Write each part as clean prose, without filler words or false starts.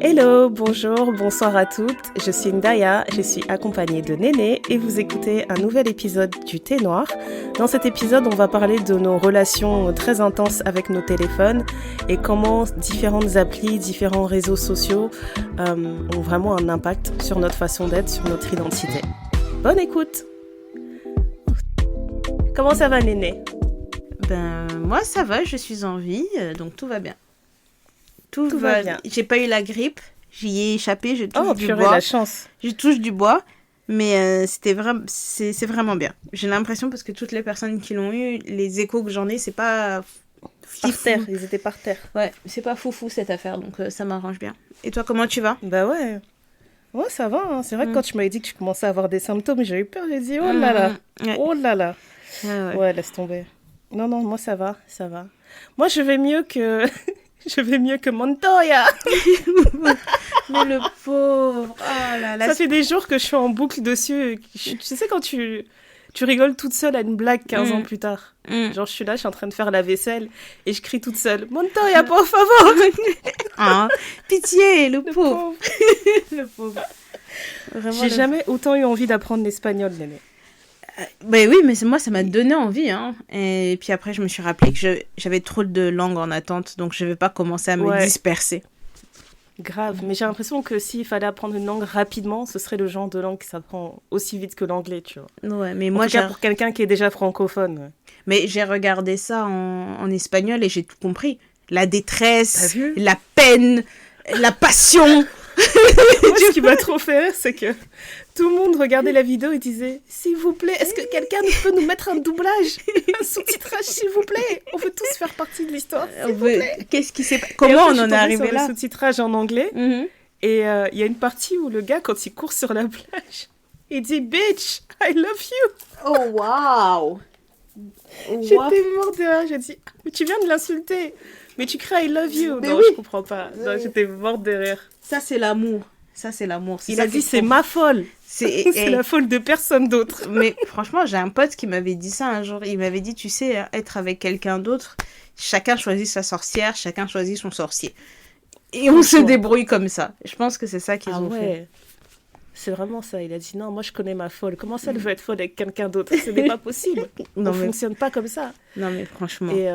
Hello, bonjour, bonsoir à toutes. Je suis Ndaya, je suis accompagnée de Néné et vous écoutez un nouvel épisode du Thé Noir. Dans cet épisode, on va parler de nos relations très intenses avec nos téléphones et comment différentes applis, différents réseaux sociaux ont vraiment un impact sur notre façon d'être, sur notre identité. Bonne écoute! Comment ça va, Néné? Moi ça va, je suis en vie, donc tout va bien. Tout va bien. J'ai pas eu la grippe, j'y ai échappé, je touche du purée, bois. la chance. Je touche du bois, mais c'est vraiment bien. J'ai l'impression parce que toutes les personnes qui l'ont eu, les échos que j'en ai, c'est pas Par terre, ils étaient par terre. Ouais, c'est pas foufou cette affaire, donc ça m'arrange bien. Et toi, comment tu vas? Bah ouais. Ouais, ça va. Hein. C'est vrai que quand tu m'avais dit que tu commençais à avoir des symptômes, j'ai eu peur. J'ai dit, oh là là. Ouais. Oh là là. Ouais. Laisse tomber. Non, moi, ça va. Moi, je vais mieux que... je vais mieux que Montoya. Mais le pauvre. Oh là là. Ça fait des jours que je suis en boucle dessus. Tu sais, quand tu rigoles toute seule à une blague 15 ans plus tard. Genre, je suis là, je suis en train de faire la vaisselle et je crie toute seule. Montoya, por favor. Ah, pitié, le Le pauvre. pauvre. Le pauvre. Vraiment, J'ai jamais autant eu envie d'apprendre l'espagnol, Néné. Ben oui, mais moi, ça m'a donné envie. Hein. Et puis après, je me suis rappelé que j'avais trop de langues en attente, donc je ne vais pas commencer à me disperser. Grave, mais j'ai l'impression que s'il fallait apprendre une langue rapidement, ce serait le genre de langue qui s'apprend aussi vite que l'anglais, tu vois. Ouais, mais En moi, tout cas, pour quelqu'un qui est déjà francophone. Ouais. Mais j'ai regardé ça en espagnol et j'ai tout compris. La détresse, T'as vu la peine, la passion. Moi, ce qui m'a trop fait rire, c'est que tout le monde regardait la vidéo et disait « S'il vous plaît, est-ce que quelqu'un peut nous mettre un doublage, un sous-titrage, s'il vous plaît? On veut tous faire partie de l'histoire, s'il vous plaît. » Qu'est-ce qui s'est passé? Comment on en est arrivé là? Le sous-titrage en anglais. Et il y a une partie où le gars, quand il court sur la plage, il dit « Bitch, I love you !» Oh, waouh! J'étais morte de rire. J'ai dit « Mais tu viens de l'insulter. Mais tu cries I love you. » Non, oui. je comprends pas. Non, j'étais morte de rire. Ça, c'est l'amour. Il a dit « C'est ma folle. » C'est la folle de personne d'autre. Mais franchement, j'ai un pote qui m'avait dit ça un jour. Il m'avait dit, tu sais, être avec quelqu'un d'autre, chacun choisit sa sorcière, chacun choisit son sorcier. Et on se débrouille comme ça. Je pense que c'est ça qu'ils ont fait. C'est vraiment ça. Il a dit, non, moi je connais ma folle. Comment ça, elle veut être folle avec quelqu'un d'autre? Ce n'est pas possible. On ne fonctionne pas comme ça. Non, mais franchement. Et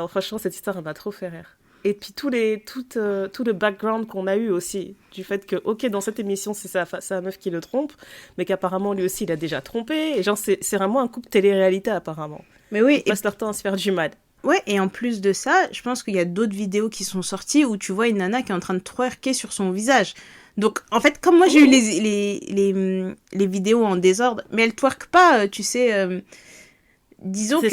franchement, cette histoire, elle m'a trop fait rire. Et puis tout le background qu'on a eu aussi, du fait que, ok, dans cette émission, c'est sa meuf qui le trompe, mais qu'apparemment, lui aussi, il a déjà trompé. Et genre, c'est vraiment un couple télé-réalité, apparemment. Mais oui. Ils passent leur temps à se faire du mal. Ouais, et en plus de ça, je pense qu'il y a d'autres vidéos qui sont sorties où tu vois une nana qui est en train de twerker sur son visage. Donc, en fait, comme moi, j'ai eu les vidéos en désordre, mais elle twerk pas, tu sais... disons que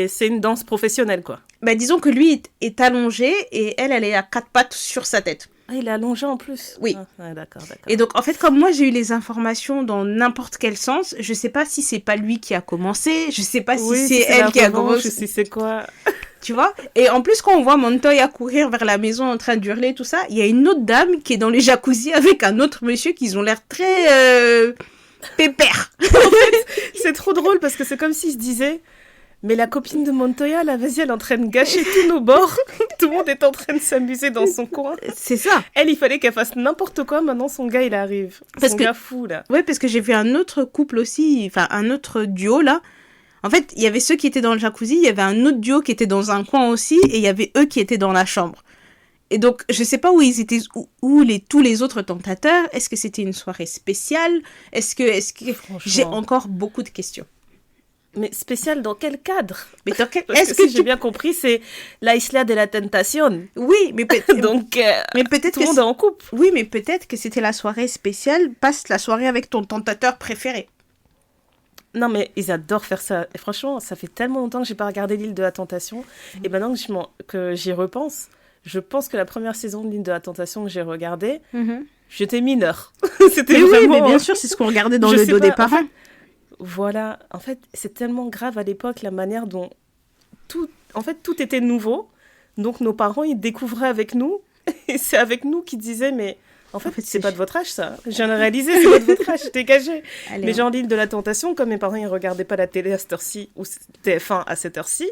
c'est une danse professionnelle, quoi. Bah, disons que lui est allongé et elle est à 4 pattes sur sa tête. Ah, il est allongé en plus? Oui. Ah, d'accord. Et donc, en fait, comme moi, j'ai eu les informations dans n'importe quel sens, je sais pas si c'est pas lui qui a commencé, je sais pas si c'est elle qui a commencé. Je sais c'est quoi. Tu vois? Et en plus, quand on voit Montoya courir vers la maison en train d'hurler, tout ça, il y a une autre dame qui est dans les jacuzzis avec un autre monsieur qui ont l'air très pépère. En fait, c'est trop drôle parce que c'est comme s'il se disait... Mais la copine de Montoya, là, vas-y, elle est en train de gâcher tous nos bords. Tout le monde est en train de s'amuser dans son coin. C'est ça. Elle, il fallait qu'elle fasse n'importe quoi. Maintenant, son gars, il arrive. Gars fou, là. Ouais, parce que j'ai vu un autre couple aussi, enfin, un autre duo, là. En fait, il y avait ceux qui étaient dans le jacuzzi, il y avait un autre duo qui était dans un coin aussi, et il y avait eux qui étaient dans la chambre. Et donc, je sais pas où ils étaient, tous les autres tentateurs. Est-ce que c'était une soirée spéciale? Est-ce que j'ai encore beaucoup de questions. Mais spécial dans quel cadre? Mais dans quel... Parce que si j'ai bien compris, c'est la Isla de la Tentación. Oui, mais donc mais peut-être tout le monde est en couple. Oui, mais peut-être que c'était la soirée spéciale, passe la soirée avec ton tentateur préféré. Non, mais ils adorent faire ça. Et franchement, ça fait tellement longtemps que j'ai pas regardé l'île de la Tentation. Et maintenant que j'y repense, je pense que la première saison de l'île de la Tentation que j'ai regardée, j'étais mineure. C'était vraiment... Oui, mais bien sûr, c'est ce qu'on regardait dans le dos des parents. Voilà, en fait, c'est tellement grave à l'époque la manière dont tout était nouveau. Donc nos parents, ils découvraient avec nous Et c'est avec nous qui disaient, mais en fait c'est pas de votre âge ça. Je viens de réaliser, c'est pas de votre âge, dégagez. Mais genre l'île de la Tentation, comme mes parents ils regardaient pas la télé à cette heure-ci, ou TF1 à cette heure-ci,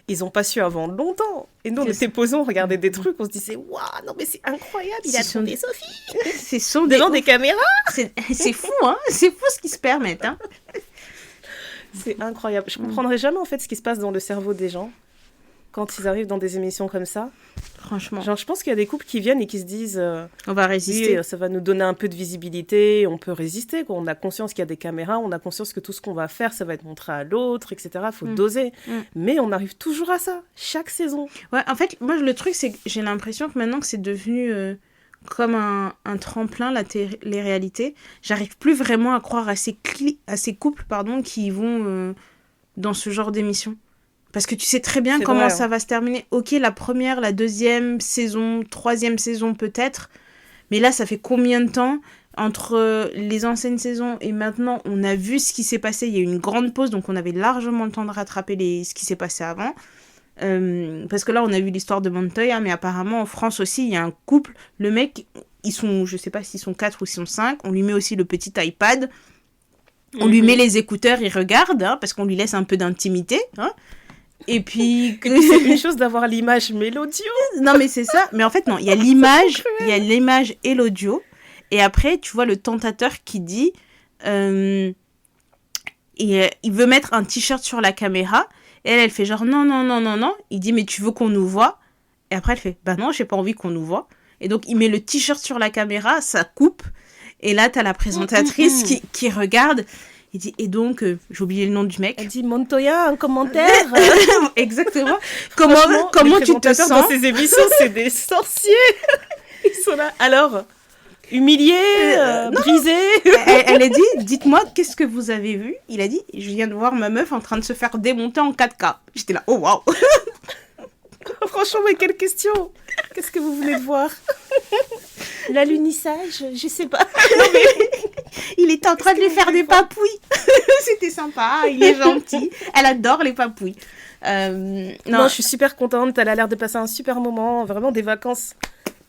ils ont pas su avant longtemps. Et nous on était posés, on regardait des trucs, on se disait, waouh, non mais c'est incroyable, il a trompé Sophie. C'est sont des caméras. C'est fou, hein. C'est fou ce qu'ils se permettent, hein. C'est incroyable. Je comprendrai jamais en fait ce qui se passe dans le cerveau des gens quand ils arrivent dans des émissions comme ça. Franchement. Genre, je pense qu'il y a des couples qui viennent et qui se disent on va résister. Oui, ça va nous donner un peu de visibilité, on peut résister, quoi. On a conscience qu'il y a des caméras, on a conscience que tout ce qu'on va faire, ça va être montré à l'autre, etc. Il faut doser. Mais on arrive toujours à ça, chaque saison. Ouais, en fait, moi, le truc, c'est que j'ai l'impression que maintenant que c'est devenu comme un tremplin, les réalités, j'arrive plus vraiment à croire à ces couples qui vont dans ce genre d'émission. Parce que tu sais très bien comment ça va se terminer. Ok, la première, la deuxième saison, troisième saison peut-être. Mais là, ça fait combien de temps entre les anciennes saisons et maintenant, on a vu ce qui s'est passé. Il y a eu une grande pause, donc on avait largement le temps de rattraper ce qui s'est passé avant. Parce que là, on a vu l'histoire de Montoya, mais apparemment, en France aussi, il y a un couple. Le mec, je sais pas s'ils sont 4 ou s'ils sont 5. On lui met aussi le petit iPad. On lui met les écouteurs, il regarde, hein, parce qu'on lui laisse un peu d'intimité, hein. Et puis c'est une chose d'avoir l'image, mais l'audio. Non, mais c'est ça. Mais en fait, non, il y a l'image et l'audio. Et après, tu vois le tentateur qui dit... il veut mettre un t-shirt sur la caméra. Et elle fait genre, non. Il dit, mais tu veux qu'on nous voit? Et après, elle fait, bah non, j'ai pas envie qu'on nous voit. Et donc, il met le t-shirt sur la caméra, ça coupe. Et là, t'as la présentatrice qui regarde... Il dit, et donc, j'ai oublié le nom du mec. Elle dit, Montoya, un commentaire. Exactement. Comment tu te sens dans ces émissions, c'est des sorciers. Ils sont là. Alors, humiliés, brisés. Elle a dit, dites-moi, qu'est-ce que vous avez vu? Il a dit, je viens de voir ma meuf en train de se faire démonter en 4K. J'étais là, oh waouh. Franchement, mais quelle question. Qu'est-ce que vous voulez de voir? L'alunissage, je sais pas. Non, mais... Il était en train de lui faire des papouilles. C'était sympa, il est gentil. Elle adore les papouilles. Non, je suis super contente. Elle a l'air de passer un super moment. Vraiment des vacances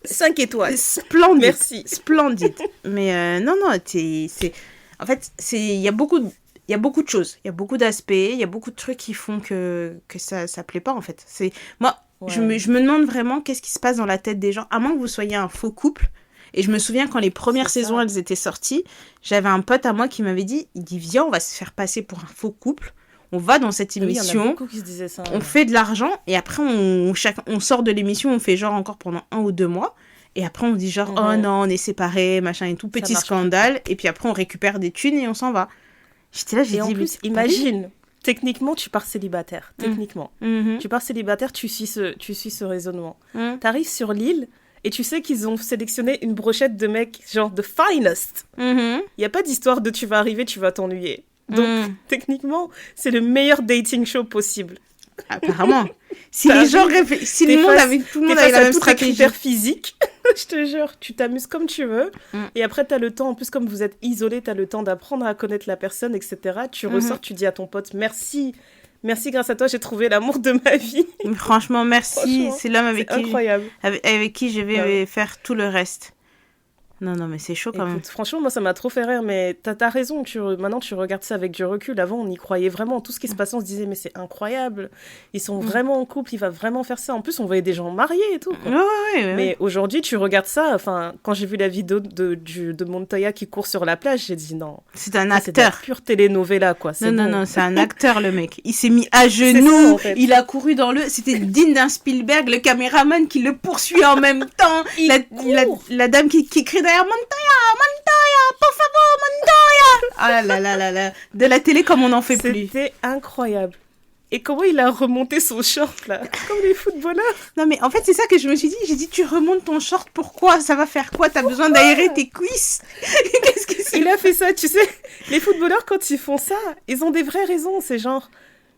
5 étoiles. Splendide. Merci. Splendide. Mais non, c'est... En fait, il y a beaucoup de choses. Il y a beaucoup d'aspects. Il y a beaucoup de trucs qui font que ça plaît pas, en fait. Moi, je me demande vraiment qu'est-ce qui se passe dans la tête des gens. À moins que vous soyez un faux couple. Et je me souviens quand les premières saisons, elles étaient sorties, j'avais un pote à moi qui m'avait dit, viens, on va se faire passer pour un faux couple. On va dans cette émission, il y en a beaucoup qui se disaient ça, on fait de l'argent, et après, on sort de l'émission, on fait genre encore pendant 1 ou 2 mois. Et après, on dit genre, oh non, on est séparés, machin et tout, petit scandale. Et puis après, on récupère des thunes et on s'en va. J'étais là, j'ai dit... Et en plus, imagine, techniquement, tu pars célibataire. Techniquement. Tu pars célibataire, tu suis ce raisonnement. T'arrives sur l'île, et tu sais qu'ils ont sélectionné une brochette de mecs, genre the finest. Il n'y a pas d'histoire de tu vas arriver, tu vas t'ennuyer. Donc, techniquement, c'est le meilleur dating show possible. Apparemment. Si les gens si tout le monde avait la même stratégie. Critères physiques, je te jure, tu t'amuses comme tu veux. Et après, tu as le temps, en plus, comme vous êtes isolés, tu as le temps d'apprendre à connaître la personne, etc. Tu ressors, tu dis à ton pote, merci, grâce à toi, j'ai trouvé l'amour de ma vie. Franchement, merci. C'est l'homme avec qui je vais Ouais. faire tout le reste. Non, mais c'est chaud quand même. Franchement, moi, ça m'a trop fait rire, mais t'as raison. Maintenant, tu regardes ça avec du recul. Avant, on y croyait vraiment. Tout ce qui se passait, on se disait, mais c'est incroyable. Ils sont vraiment en couple, il va vraiment faire ça. En plus, on voyait des gens mariés et tout, quoi. Ouais. Mais aujourd'hui, tu regardes ça. Enfin, quand j'ai vu la vidéo de Montoya qui court sur la plage, j'ai dit non. C'est un C'est de la acteur. pure telenovela, quoi. Non, c'est un acteur, le mec. Il s'est mis à genoux, ça, en fait. il a couru c'était digne d'un Spielberg, le caméraman qui le poursuit en même temps. La dame qui crie derrière Montoya, por favor, Montoya. Ah là. De la télé comme on n'en fait plus. C'était incroyable. Et comment il a remonté son short, là, comme les footballeurs. Non, mais en fait, c'est ça que je me suis dit. J'ai dit, tu remontes ton short, pourquoi? Ça va faire quoi? T'as besoin d'aérer tes cuisses? Qu'est-ce que c'est? Il a fait ça, tu sais. Les footballeurs, quand ils font ça, ils ont des vraies raisons. C'est genre,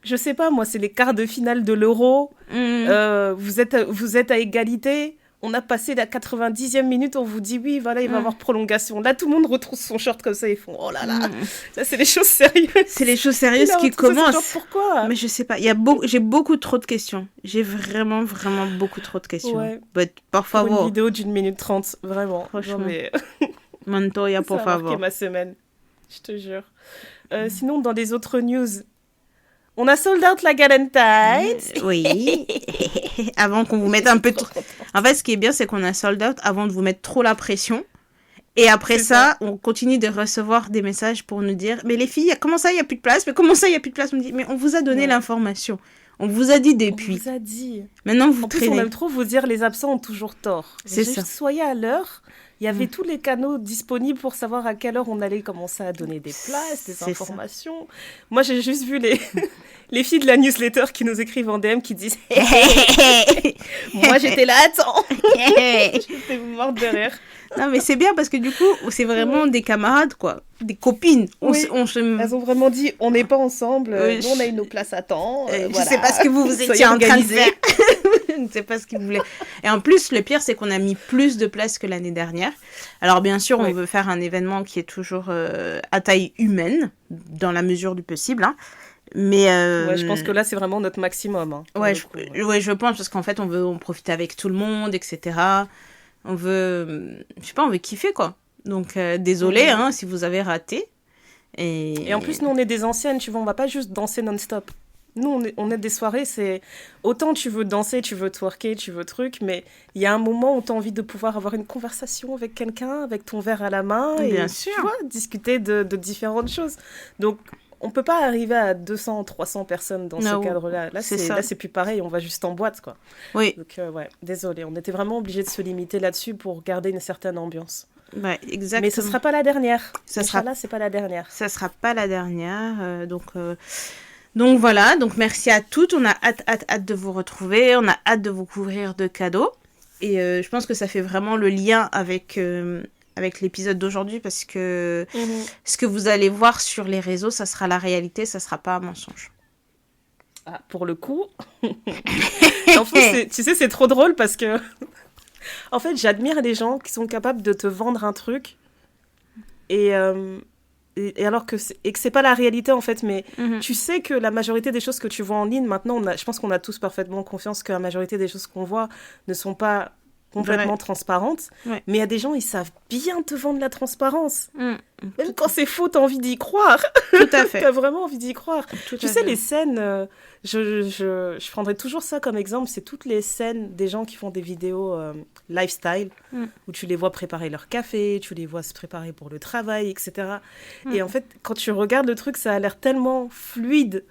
je sais pas, moi, c'est les quarts de finale de l'Euro. Vous êtes à égalité. on a passé la 90e minute, on vous dit oui, voilà, il va y avoir prolongation. Là, tout le monde retrouve son short comme ça, ils font oh là là, ça c'est les choses sérieuses. C'est les choses sérieuses qui commencent. Genre, pourquoi? Mais je sais pas, j'ai beaucoup trop de questions. J'ai vraiment beaucoup trop de questions. Ouais. Por favor. Une vidéo d'1 minute 30, vraiment. Franchement. Non, mais... Montoya, por ça a marqué favor. ma semaine, je te jure. Sinon, dans les autres news, on a sold out la Galentine. Oui. Avant qu'on vous mette un peu trop... En fait, ce qui est bien, c'est qu'on a sold out avant de vous mettre trop la pression. Et après ça, on continue de recevoir des messages pour nous dire « Mais les filles, comment ça, il n'y a plus de place? Mais comment ça, il n'y a plus de place ?» On me dit « Mais on vous a donné l'information. On vous a dit depuis. » On vous a dit. Maintenant, vous en plus, traînez. on aime trop vous dire les absents ont toujours tort. C'est Juste ça. Soyez à l'heure. Il y avait tous les canaux disponibles pour savoir à quelle heure on allait commencer à donner des places, des informations. Moi, j'ai juste vu les filles de la newsletter qui nous écrivent en DM qui disent moi, j'étais là, attends. J'étais morte de rire. Non, mais c'est bien parce que du coup, c'est vraiment des camarades, quoi. Des copines. Oui. Elles ont vraiment dit on n'est pas ensemble, nous, on a eu nos places à temps. Je voilà. sais pas ce que vous étiez en train de faire. Je ne sais pas ce qu'ils voulaient. Et en plus, le pire, c'est qu'on a mis plus de places que l'année dernière. Alors, bien sûr, on veut faire un événement qui est toujours à taille humaine, dans la mesure du possible. Hein. Mais ouais, je pense que là, c'est vraiment notre maximum. Hein, ouais, je pense, parce qu'en fait, on veut profiter avec tout le monde, etc. On veut, je sais pas, on veut kiffer, quoi. Donc, désolé hein, si vous avez raté. Et en plus, nous, on est des anciennes, tu vois, on va pas juste danser non-stop. Nous, on est des soirées, c'est... Autant tu veux danser, tu veux twerker, tu veux truc, mais il y a un moment où tu as envie de pouvoir avoir une conversation avec quelqu'un, avec ton verre à la main, bien et sûr. Tu vois, discuter de différentes choses. Donc, on peut pas arriver à 200, 300 personnes dans ce cadre-là. Là, c'est plus pareil, on va juste en boîte, quoi. Oui. Donc, ouais, désolé, on était vraiment obligés de se limiter là-dessus pour garder une certaine ambiance. Ouais, exactement. Mais ce sera pas la dernière. C'est pas la dernière. Ça sera pas la dernière, Donc voilà, donc merci à toutes, on a hâte de vous retrouver, on a hâte de vous couvrir de cadeaux. Et je pense que ça fait vraiment le lien avec l'épisode d'aujourd'hui parce que ce que vous allez voir sur les réseaux, ça sera la réalité, ça sera pas un mensonge. Ah, pour le coup. En fait, tu sais, c'est trop drôle parce que... En fait, j'admire les gens qui sont capables de te vendre un truc et alors que c'est pas la réalité en fait, mais tu sais que la majorité des choses que tu vois en ligne maintenant, je pense qu'on a tous parfaitement confiance que la majorité des choses qu'on voit ne sont pas complètement transparentes, mais il y a des gens, ils savent bien te vendre la transparence. Même quand c'est faux, t'as envie d'y croire. Tout à fait. T'as vraiment envie d'y croire. Tu sais, les scènes, je prendrais toujours ça comme exemple, c'est toutes les scènes des gens qui font des vidéos lifestyle, où tu les vois préparer leur café, tu les vois se préparer pour le travail, etc. Et en fait, quand tu regardes le truc, ça a l'air tellement fluide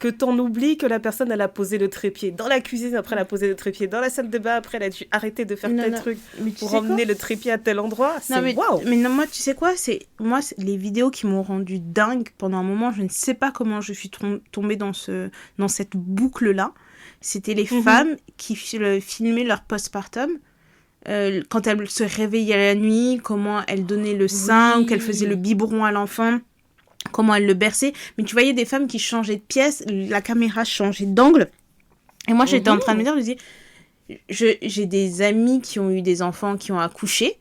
que t'en oublies que la personne, elle a posé le trépied dans la cuisine, après elle a posé le trépied dans la salle de bain, après elle a dû arrêter de faire tel truc pour emmener le trépied à tel endroit. C'est waouh. Mais non, moi, tu sais quoi, moi, les vidéos qui m'ont rendu dingue pendant un moment, je ne sais pas comment je suis tombée dans cette boucle-là. C'était les femmes qui filmaient leur postpartum. Quand elles se réveillaient la nuit, comment elles donnaient le sein, ou qu'elles faisaient le biberon à l'enfant, comment elles le berçaient. Mais tu voyais des femmes qui changeaient de pièce, la caméra changeait d'angle. Et moi, j'étais en train de me dire, je dis, j'ai des amis qui ont eu des enfants qui ont accouché.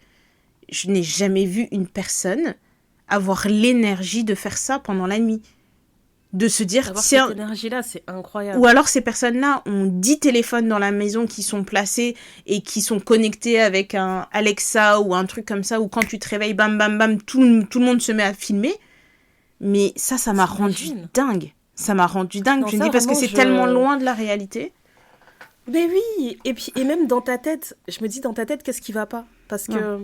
Je n'ai jamais vu une personne avoir l'énergie de faire ça pendant la nuit. De se dire, tiens, cette énergie-là, c'est incroyable. Ou alors ces personnes-là ont 10 téléphones dans la maison qui sont placés et qui sont connectés avec un Alexa ou un truc comme ça, où quand tu te réveilles, bam, bam, bam, tout le monde se met à filmer. Mais ça m'a rendu dingue. Ça m'a rendu dingue. Non, je me dis, parce que c'est tellement loin de la réalité. Mais oui, et même dans ta tête, je me dis, dans ta tête, qu'est-ce qui va pas? Parce que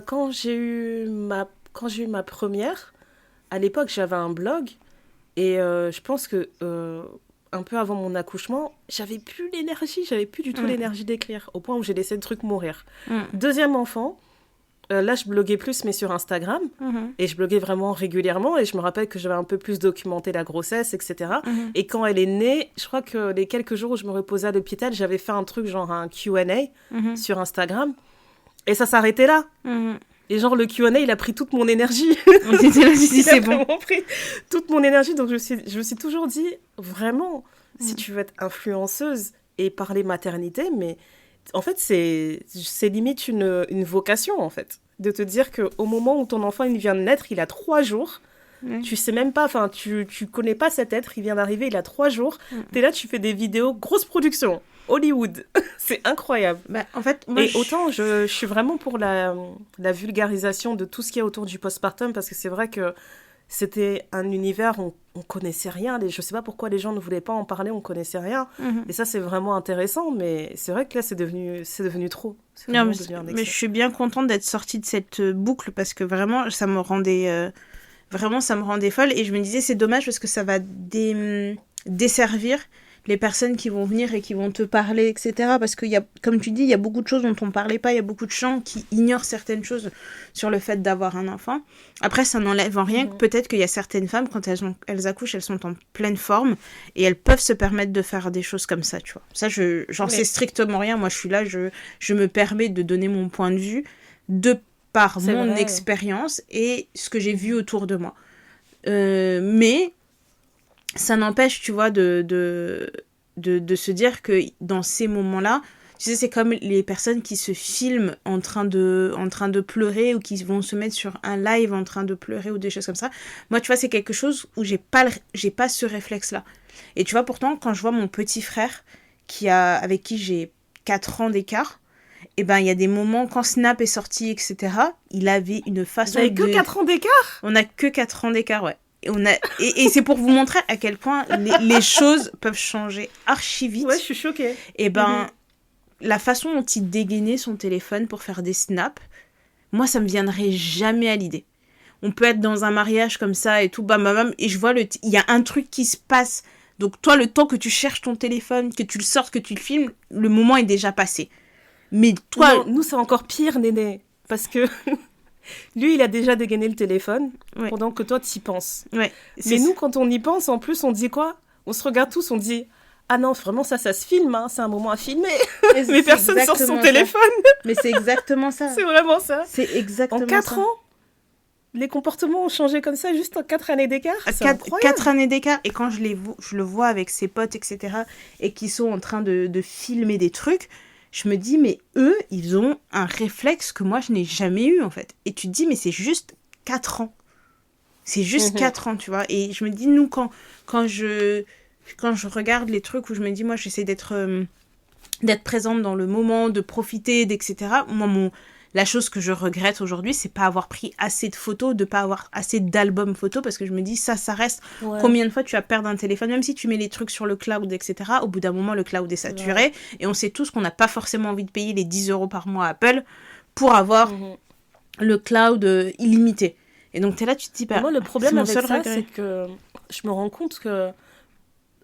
quand j'ai eu ma première, à l'époque, j'avais un blog. Et je pense que un peu avant mon accouchement, j'avais plus l'énergie, j'avais plus du tout l'énergie d'écrire, au point où j'ai laissé le truc mourir. Deuxième enfant, là je bloguais plus mais sur Instagram, et je bloguais vraiment régulièrement, et je me rappelle que j'avais un peu plus documenté la grossesse, etc. Et quand elle est née, je crois que les quelques jours où je me reposais à l'hôpital, j'avais fait un truc genre un Q&A sur Instagram, et ça s'arrêtait là. Et genre, le Q&A, il a pris toute mon énergie. C'est bon. Il a pris toute mon énergie. Donc, je me suis toujours dit, vraiment, si tu veux être influenceuse et parler maternité, mais en fait, c'est limite une vocation, en fait. De te dire qu'au moment où ton enfant il vient de naître, il a 3 jours. Tu sais même pas, enfin, tu connais pas cet être, il vient d'arriver, il a 3 jours. T'es là, tu fais des vidéos, grosse production, Hollywood. C'est incroyable. Bah, en fait, moi, autant je suis vraiment pour la vulgarisation de tout ce qu'il y a autour du postpartum, parce que c'est vrai que c'était un univers où on connaissait rien. Je sais pas pourquoi les gens ne voulaient pas en parler, on connaissait rien. Et ça, c'est vraiment intéressant, mais c'est vrai que là, c'est devenu trop. Non, mais je suis bien contente d'être sortie de cette boucle, parce que vraiment, ça me rendait folle. Et je me disais, c'est dommage parce que ça va desservir les personnes qui vont venir et qui vont te parler, etc. Parce qu'il y a, comme tu dis, il y a beaucoup de choses dont on ne parlait pas. Il y a beaucoup de gens qui ignorent certaines choses sur le fait d'avoir un enfant. Après, ça n'enlève en rien que peut-être qu'il y a certaines femmes, quand elles accouchent, elles sont en pleine forme et elles peuvent se permettre de faire des choses comme ça, tu vois. Ça, j'en sais strictement rien. Moi, je suis là, je me permets de donner mon point de vue par mon expérience et ce que j'ai vu autour de moi. Mais ça n'empêche, tu vois, de se dire que dans ces moments-là, tu sais, c'est comme les personnes qui se filment en train de pleurer ou qui vont se mettre sur un live en train de pleurer ou des choses comme ça. Moi, tu vois, c'est quelque chose où j'ai pas ce réflexe-là. Et tu vois, pourtant, quand je vois mon petit frère avec qui j'ai 4 ans d'écart, et ben il y a des moments quand Snap est sorti, etc., il avait une façon Vous avez que 4 ans d'écart ? On a que 4 ans d'écart, ouais. Et c'est pour vous montrer à quel point les choses peuvent changer archi vite. Ouais, je suis choquée. Et ben, la façon dont il dégainait son téléphone pour faire des snaps, moi, ça me viendrait jamais à l'idée. On peut être dans un mariage comme ça et tout, bam, bam, bam, et je vois il y a un truc qui se passe. Donc toi, le temps que tu cherches ton téléphone, que tu le sortes, que tu le filmes, le moment est déjà passé. Mais toi... Non, nous, c'est encore pire, Néné. Parce que lui, il a déjà dégainé le téléphone pendant que toi, t'y penses. Ouais, mais nous, quand on y pense, en plus, on dit quoi ? On se regarde tous, on dit... Ah non, vraiment, ça se filme, hein. C'est un moment à filmer. Mais personne sort son téléphone. Mais c'est exactement ça. C'est vraiment ça. C'est exactement ça. En 4 ans, les comportements ont changé comme ça, juste en 4 années d'écart. C'est incroyable. 4 années d'écart. Et quand je le vois avec ses potes, etc., et qui sont en train de filmer des trucs, je me dis, mais eux, ils ont un réflexe que moi, je n'ai jamais eu, en fait. Et tu te dis, mais c'est juste 4 ans. C'est juste 4 ans, tu vois. Et je me dis, nous, quand je regarde les trucs où je me dis, moi, j'essaie d'être présente dans le moment, de profiter, etc. Moi, la chose que je regrette aujourd'hui, c'est pas avoir pris assez de photos, de pas avoir assez d'albums photos, parce que je me dis, ça reste... Ouais. Combien de fois tu vas perdre un téléphone, même si tu mets les trucs sur le cloud, etc. Au bout d'un moment, le cloud est saturé, et on sait tous qu'on n'a pas forcément envie de payer les 10 € par mois à Apple pour avoir le cloud illimité. Et donc, t'es là, tu te dis... moi, le problème avec ça, c'est que je me rends compte que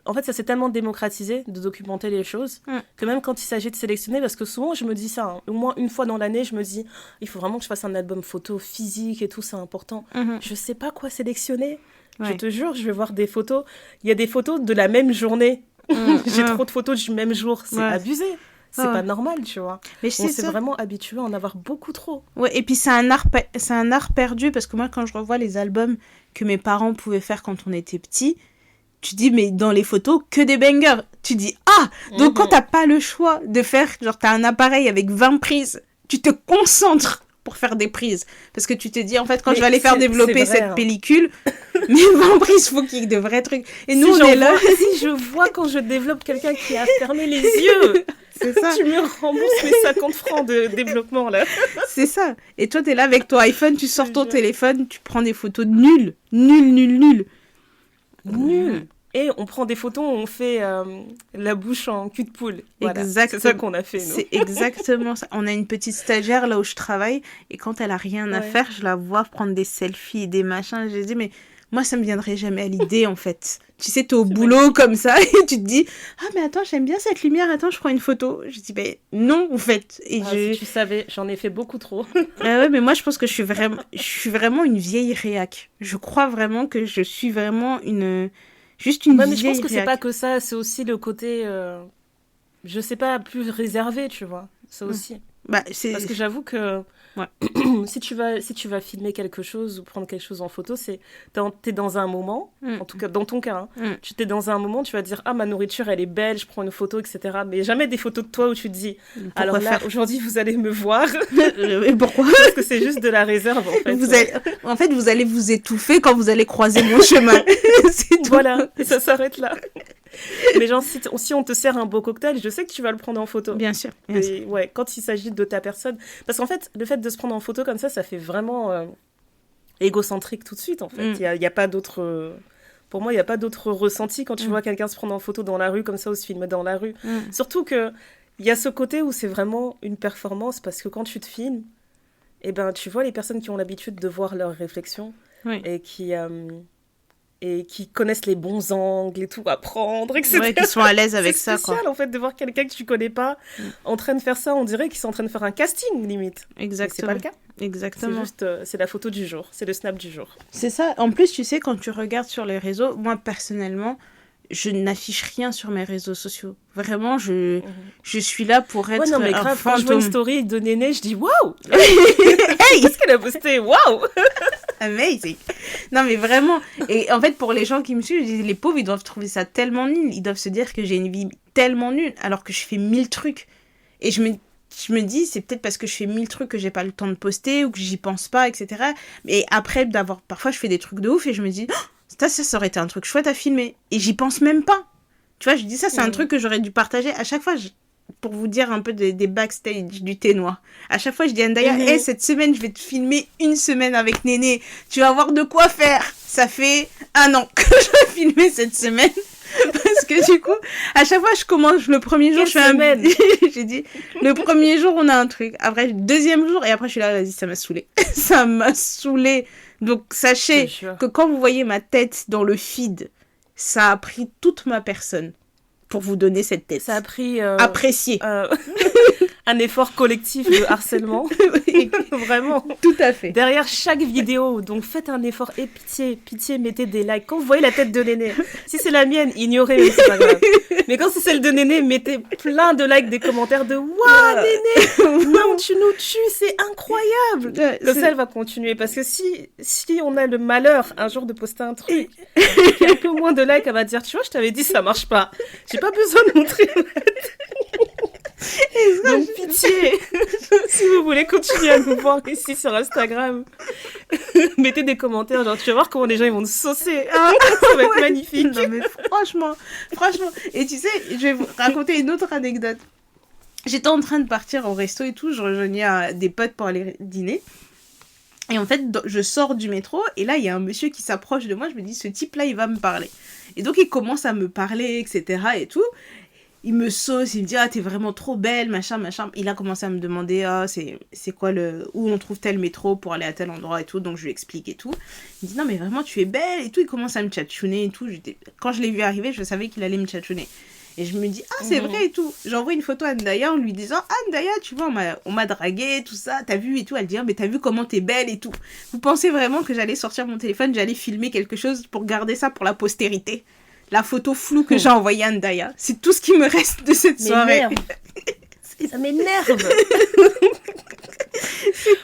en fait, ça s'est tellement démocratisé de documenter les choses que même quand il s'agit de sélectionner, parce que souvent je me dis ça, au moins une fois dans l'année, je me dis il faut vraiment que je fasse un album photo physique et tout, c'est important. Je sais pas quoi sélectionner. Je te jure, je vais voir des photos. Il y a des photos de la même journée. J'ai trop de photos du même jour. C'est abusé. C'est pas normal, tu vois. Mais on s'est vraiment habitué à en avoir beaucoup trop. Ouais, et puis c'est un art perdu, parce que moi, quand je revois les albums que mes parents pouvaient faire quand on était petits, tu dis, mais dans les photos, que des bangers. Tu dis, donc quand t'as pas le choix de faire, genre t'as un appareil avec 20 prises, tu te concentres pour faire des prises. Parce que tu te dis, en fait, quand je vais aller faire développer cette pellicule, mes 20 prises, faut qu'il y ait de vrais trucs. Et nous, on est là. Si je vois quand je développe quelqu'un qui a fermé les yeux, c'est ça. Tu me rembourses mes 50 francs de développement, là. C'est ça. Et toi, t'es là avec ton iPhone, tu sors ton téléphone, tu prends des photos nulles. Nul. Et on prend des photos où on fait la bouche en cul de poule. Voilà. C'est ça qu'on a fait, nous. C'est exactement ça. On a une petite stagiaire là où je travaille, et quand elle a rien à faire, je la vois prendre des selfies et des machins. Je dis, mais moi, ça me viendrait jamais à l'idée, en fait. Tu sais, t'es au boulot comme ça, et tu te dis, mais attends, j'aime bien cette lumière, attends, je prends une photo. Je dis, non, en fait. Et si tu savais, j'en ai fait beaucoup trop. Ouais, mais moi, je pense que je suis vraiment une vieille réac. Je crois vraiment que je suis vraiment juste une vieille mais je pense que réac. c'est pas que ça, c'est aussi le côté, je sais pas, plus réservé, tu vois. Ça aussi. Bah, Parce que j'avoue que Ouais. si tu vas filmer quelque chose ou prendre quelque chose en photo, t'es dans un moment, en tout cas dans ton cas, hein, tu t'es dans un moment, tu vas dire ah ma nourriture elle est belle, je prends une photo, etc. Mais jamais des photos de toi où tu te dis alors là aujourd'hui vous allez me voir. Et pourquoi? Parce que c'est juste de la réserve en fait. En fait vous allez vous étouffer quand vous allez croiser mon chemin. C'est tout. Voilà, et ça s'arrête là. Mais genre, si on te sert un beau cocktail, je sais que tu vas le prendre en photo. Bien sûr. Et ouais, quand il s'agit de ta personne. Parce qu'en fait, le fait de se prendre en photo comme ça fait vraiment égocentrique tout de suite, en fait. Il y a pas d'autre... Pour moi, il n'y a pas d'autre ressenti quand tu vois quelqu'un se prendre en photo dans la rue, comme ça, ou se filmer dans la rue. Surtout qu'il y a ce côté où c'est vraiment une performance, parce que quand tu te filmes, eh ben, tu vois les personnes qui ont l'habitude de voir leurs réflexions et qui connaissent les bons angles et tout à prendre, etc. Ouais, qui sont à l'aise avec ça, quoi. C'est spécial, en fait, de voir quelqu'un que tu connais pas en train de faire ça. On dirait qu'ils sont en train de faire un casting, limite. Exactement. Mais c'est pas le cas. Exactement. C'est juste, c'est la photo du jour. C'est le snap du jour. C'est ça. En plus, tu sais, quand tu regardes sur les réseaux, moi, personnellement, je n'affiche rien sur mes réseaux sociaux. Vraiment, je suis là pour être non, mais grave, quand je vois une story de Néné, je dis waouh. Hey, qu'est-ce qu'elle a posté? Waouh. Amazing. Non, mais vraiment. Et en fait, pour les gens qui me suivent, je dis, les pauvres, ils doivent trouver ça tellement nul. Ils doivent se dire que j'ai une vie tellement nulle, alors que je fais 1000 trucs. Et je me dis, c'est peut-être parce que je fais 1000 trucs que j'ai pas le temps de poster ou que j'y pense pas, etc. Mais après, parfois, je fais des trucs de ouf et je me dis, oh, ça aurait été un truc chouette à filmer. Et j'y pense même pas. Tu vois, je dis ça, c'est un truc que j'aurais dû partager à chaque fois. Pour vous dire un peu des backstage du thé noir. À chaque fois, je dis à Ndaya, cette semaine, je vais te filmer une semaine avec Néné. Tu vas avoir de quoi faire. Ça fait 1 an que je vais filmer cette semaine. Parce que du coup, à chaque fois, je commence le premier jour, je fais j'ai dit, le premier jour, on a un truc. Après, le deuxième jour, et après, je suis là, vas-y, ça m'a saoulée. Ça m'a saoulée. Donc, sachez que quand vous voyez ma tête dans le feed, ça a pris toute ma personne pour vous donner cette tête. Ça a pris... apprécié. Un effort collectif de harcèlement. Vraiment. Tout à fait. Derrière chaque vidéo. Donc faites un effort et pitié, mettez des likes. Quand vous voyez la tête de Néné, si c'est la mienne, ignorez, c'est pas grave. Mais quand c'est celle de Néné, mettez plein de likes, des commentaires de « Waouh, Néné, non, tu nous tues, c'est incroyable !» Comme ça, elle va continuer. Parce que si on a le malheur un jour de poster un truc, qui a un peu moins de likes, elle va dire « Tu vois, je t'avais dit, ça marche pas. J'ai pas besoin de montrer ma tête. » Donc pitié, si vous voulez continuer à nous voir ici sur Instagram, mettez des commentaires, genre tu vas voir comment les gens ils vont nous saucer, ça va être magnifique. Non mais franchement, et tu sais, je vais vous raconter une autre anecdote. J'étais en train de partir au resto et tout, je rejoignais des potes pour aller dîner. Et en fait, je sors du métro et là, il y a un monsieur qui s'approche de moi, je me dis, ce type-là, il va me parler. Et donc, il commence à me parler, etc. et tout. Il me sauce, il me dit « Ah, t'es vraiment trop belle, machin. » Il a commencé à me demander « Ah, c'est quoi où on trouve tel métro pour aller à tel endroit et tout. » Donc, je lui explique et tout. Il me dit « Non, mais vraiment, tu es belle et tout. » Il commence à me tchatchouner et tout. Quand je l'ai vu arriver, je savais qu'il allait me tchatchouner. Et je me dis « Ah, c'est vrai et tout. » J'envoie une photo à Ndaya en lui disant « Ah, Ndaya, tu vois, on m'a dragué, tout ça. T'as vu et tout. » Elle dit « Ah, mais t'as vu comment t'es belle et tout. » Vous pensez vraiment que j'allais sortir mon téléphone, j'allais filmer quelque chose pour garder ça pour la postérité? La photo floue que j'ai envoyée à Ndaya. C'est tout ce qui me reste de cette soirée. Ça m'énerve.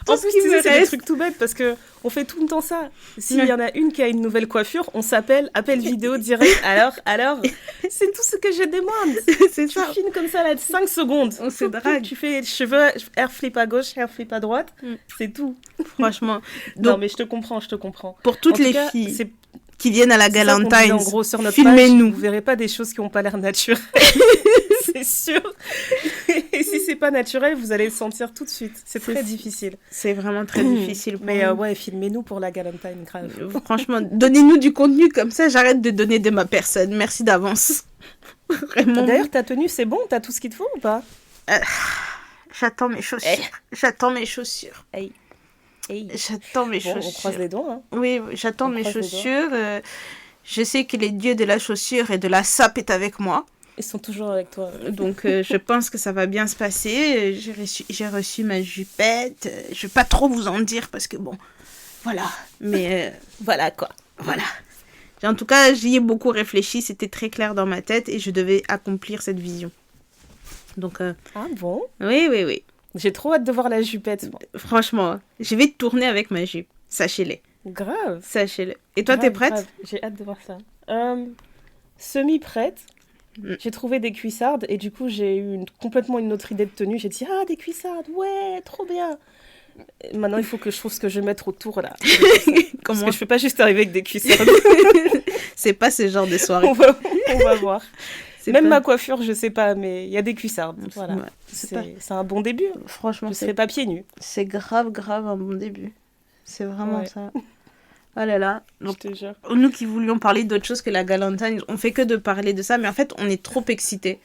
En plus, c'est des trucs tout bêtes parce que on fait tout le temps ça. S'il y en a une qui a une nouvelle coiffure, on s'appelle, appel vidéo direct. Alors, c'est tout ce que je demande. C'est ça. Tu filmes comme ça, là, 5 secondes. On se drague. Tu fais cheveux, air flip à gauche, air flip à droite. C'est tout. Franchement. Donc, non, mais je te comprends. Pour toutes les filles qui viennent à la Galentine's, en gros, sur notre filmez-nous. Page, vous verrez pas des choses qui n'ont pas l'air naturelles. C'est sûr. Et si c'est pas naturel, vous allez le sentir tout de suite. C'est très difficile. C'est vraiment très difficile. Mais ouais, filmez-nous pour la Galentine, grave. Franchement, donnez-nous du contenu comme ça, j'arrête de donner de ma personne. Merci d'avance. Vraiment. D'ailleurs, ta tenue, c'est bon? T'as tout ce qu'il te faut ou pas? J'attends mes chaussures. J'attends mes chaussures. Hey. J'attends mes chaussures. On croise les doigts. Hein. Oui, j'attends mes chaussures. Je sais que les dieux de la chaussure et de la sape est avec moi. Ils sont toujours avec toi. Donc, je pense que ça va bien se passer. J'ai reçu ma jupette. Je vais pas trop vous en dire parce que bon, voilà. Mais voilà quoi. Voilà. En tout cas, j'y ai beaucoup réfléchi. C'était très clair dans ma tête et je devais accomplir cette vision. Donc. Ah bon? Oui. J'ai trop hâte de voir la jupette. Moi. Franchement, je vais tourner avec ma jupe. Sachez-le. Grave. Sachez-le. Et toi, t'es prête? Grave. J'ai hâte de voir ça. Semi-prête. J'ai trouvé des cuissardes et du coup, j'ai eu complètement une autre idée de tenue. J'ai dit, ah, des cuissardes, ouais, trop bien. Et maintenant, il faut que je trouve ce que je vais mettre autour, là. Parce que je peux pas juste arriver avec des cuissardes. C'est pas ce genre de soirée. On va voir. Même ma coiffure, je sais pas, mais il y a des cuissardes. Voilà. Ouais, c'est un bon début. Franchement, je serai pas pieds nus. C'est grave un bon début. C'est vraiment ça. Oh là là. Donc, je te jure. Nous qui voulions parler d'autre chose que la Galentine, on fait que de parler de ça, mais en fait, on est trop excités.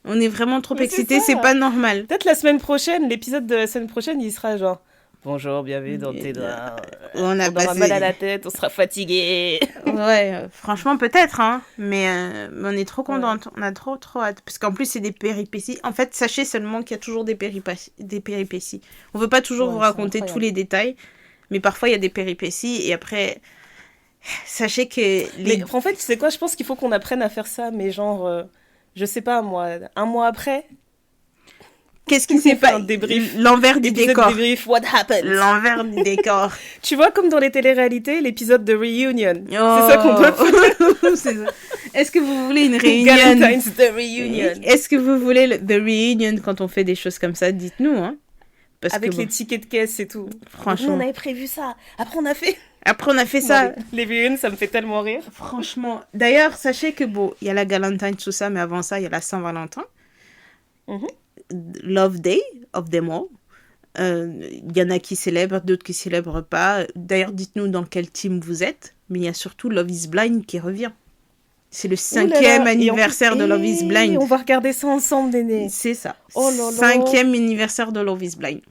On est vraiment trop excités, c'est pas normal. Peut-être la semaine prochaine, l'épisode de la semaine prochaine, il sera genre... Bonjour, bienvenue dans tes doigts. On aura mal à la tête, on sera fatigué. Ouais, franchement, peut-être, hein. Mais on est trop contente. Ouais. On a trop hâte. Parce qu'en plus, c'est des péripéties. En fait, sachez seulement qu'il y a toujours des péripéties. On veut pas toujours vous raconter tous les détails. Mais parfois, il y a des péripéties. Et après, sachez que... Mais en fait, tu sais quoi, je pense qu'il faut qu'on apprenne à faire ça. Mais genre, je sais pas, moi, un mois après... Qu'est-ce qui s'est passé? Un débrief. L'envers du décor. Débrief, what happened? L'envers du décor. Tu vois, comme dans les téléréalités, l'épisode de Reunion. Oh. C'est ça qu'on doit faire. C'est ça. Est-ce que vous voulez une réunion? Valentine's The Reunion. Est-ce que vous voulez The Reunion quand on fait des choses comme ça? Dites-nous, hein. Parce avec les tickets de caisse et tout. Franchement. Nous, on avait prévu ça. Après, on a fait ça. Bon, les Reunions, ça me fait tellement rire. Franchement. D'ailleurs, sachez que bon, il y a la Galentine, tout ça, mais avant ça, il y a la Saint-Valentin. Love Day of them all. Il y en a qui célèbrent, d'autres qui célèbrent pas. D'ailleurs, dites-nous dans quel team vous êtes. Mais il y a surtout Love is Blind qui revient. C'est le 5e anniversaire de Love is Blind. On va regarder ça ensemble, Néné. C'est ça. Oh là là. 5e anniversaire de Love is Blind.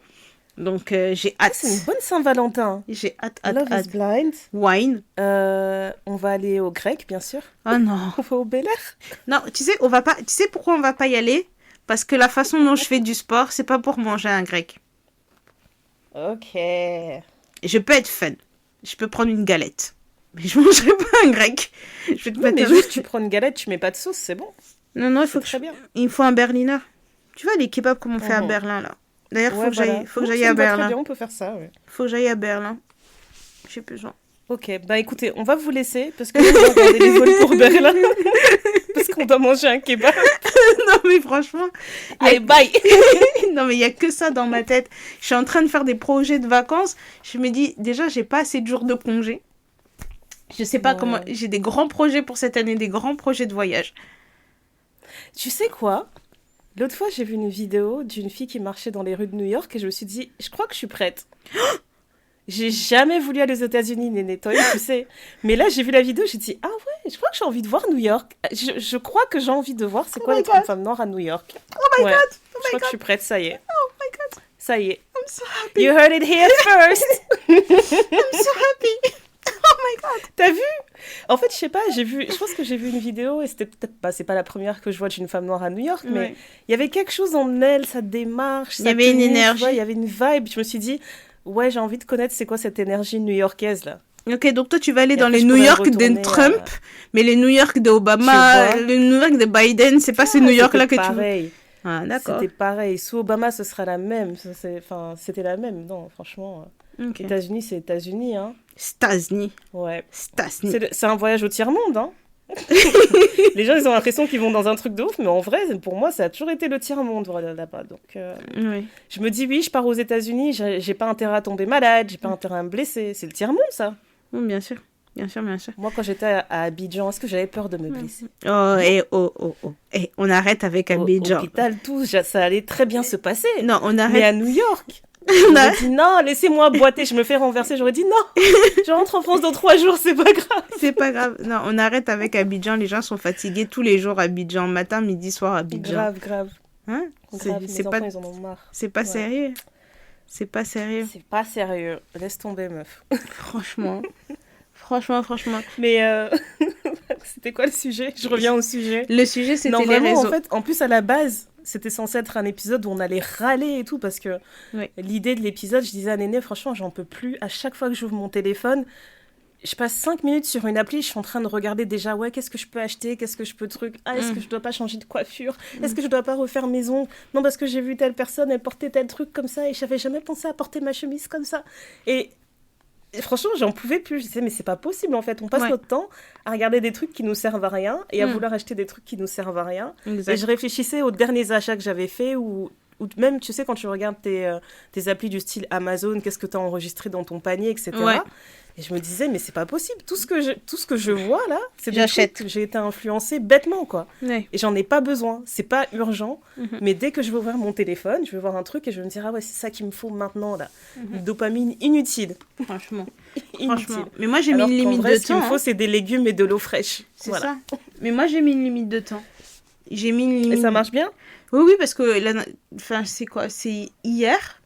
Donc, j'ai hâte. C'est une bonne Saint-Valentin. J'ai hâte. Love is Blind. Wine. On va aller au grec, bien sûr. Oh non. On va au Bel Air. Non, tu sais, on va pas. Tu sais pourquoi on va pas y aller? Parce que la façon dont je fais du sport, c'est pas pour manger un grec. Ok. Je peux être fun. Je peux prendre une galette. Mais je mangerai pas un grec. Je vais te mais juste, tu prends une galette, tu mets pas de sauce, c'est bon. Non, il faut un berliner. Tu vois les kebabs comme on fait à Berlin, là. D'ailleurs, faut que j'aille à Berlin. Très bien, on peut faire ça, ouais. Faut que j'aille à Berlin. J'ai besoin. Ok, bah écoutez, on va vous laisser parce que on va regarder les vols pour Berlin. Parce qu'on doit manger un kebab. Non mais franchement... Allez, bye. Non mais il y a que ça dans ma tête. Je suis en train de faire des projets de vacances. Je me dis, déjà, j'ai pas assez de jours de congé. Je sais pas comment... J'ai des grands projets pour cette année, des grands projets de voyage. Tu sais quoi? L'autre fois, j'ai vu une vidéo d'une fille qui marchait dans les rues de New York et je me suis dit, je crois que je suis prête. J'ai jamais voulu aller aux États-Unis, Néné, toi, tu sais. Mais là, j'ai vu la vidéo, j'ai dit, ah ouais, je crois que j'ai envie de voir New York. Je crois que j'ai envie de voir c'est quoi d'être une femme noire à New York. Oh my God! Je crois que je suis prête, ça y est. Oh my God! Ça y est. I'm so happy. You heard it here first. I'm so happy. Oh my God! T'as vu? En fait, je sais pas, je pense que j'ai vu une vidéo et c'était peut-être pas, c'est pas la première que je vois d'une femme noire à New York, mais il y avait quelque chose en elle, sa démarche, il y avait une énergie. Il y avait une vibe. Je me suis dit, ouais, j'ai envie de connaître c'est quoi cette énergie new-yorkaise là. Ok, donc toi tu vas aller dans les New York de Trump, mais les New York d'Obama, les New York de Biden, c'est pas ces New York là que pareil. Tu veux. Ah d'accord. C'était pareil. Sous Obama, ce sera la même. C'était la même. Non, franchement. Okay. États-Unis, c'est États-Unis, hein. États-Unis. Ouais. États-Unis. C'est un voyage au tiers-monde, hein. Les gens, ils ont l'impression qu'ils vont dans un truc de ouf, mais en vrai, pour moi, ça a toujours été le tiers-monde là-bas. Donc, je me dis, oui, je pars aux États-Unis, j'ai pas intérêt à tomber malade, j'ai pas intérêt à me blesser. C'est le tiers-monde, ça. Oui, bien sûr. Moi, quand j'étais à Abidjan, est-ce que j'avais peur de me blesser? On arrête avec Abidjan. Au hôpital, tout, ça allait très bien se passer. Non, on arrête. Mais à New York, j'aurais dit non, laissez-moi boiter, je me fais renverser. J'aurais dit non, je rentre en France dans 3 jours, c'est pas grave. C'est pas grave. Non, on arrête avec Abidjan. Les gens sont fatigués tous les jours. Abidjan, matin, midi, soir, Abidjan. Grave. Hein? C'est pas... ils en ont marre. C'est pas sérieux. C'est pas sérieux. C'est pas sérieux. Laisse tomber, meuf. Franchement. Mais c'était quoi le sujet? Je reviens au sujet. Le sujet, c'était les réseaux. En fait, en plus, à la base, c'était censé être un épisode où on allait râler et tout, parce que l'idée de l'épisode, je disais à Néné, franchement, j'en peux plus. À chaque fois que j'ouvre mon téléphone, je passe 5 minutes sur une appli, je suis en train de regarder déjà, ouais, qu'est-ce que je peux acheter, qu'est-ce que je peux truc, est-ce que je dois pas changer de coiffure, est-ce que je dois pas refaire mes ongles, non, parce que j'ai vu telle personne, elle portait tel truc comme ça, et j'avais jamais pensé à porter ma chemise comme ça. Et franchement, j'en pouvais plus. Je disais, mais c'est pas possible en fait. On passe notre temps à regarder des trucs qui nous servent à rien et à vouloir acheter des trucs qui nous servent à rien. Exact. Et je réfléchissais aux derniers achats que j'avais faits ou même, tu sais, quand tu regardes tes applis du style Amazon, qu'est-ce que tu as enregistré dans ton panier, etc. Ouais. Et je me disais, mais c'est pas possible. Tout ce que je vois là, c'est des trucs que j'ai été influencée bêtement, quoi. Ouais. Et j'en ai pas besoin. C'est pas urgent. Mais dès que je vais ouvrir mon téléphone, je vais voir un truc et je vais me dire, ah ouais, c'est ça qu'il me faut maintenant, là. Une dopamine inutile. Franchement. Franchement. Mais moi, j'ai mis une limite de temps. Ce qu'il me faut, c'est des légumes et de l'eau fraîche. C'est ça. Mais moi, j'ai mis une limite de temps. J'ai mis une limite. Et ça marche bien ? Oui, parce que enfin, c'est quoi ? C'est hier.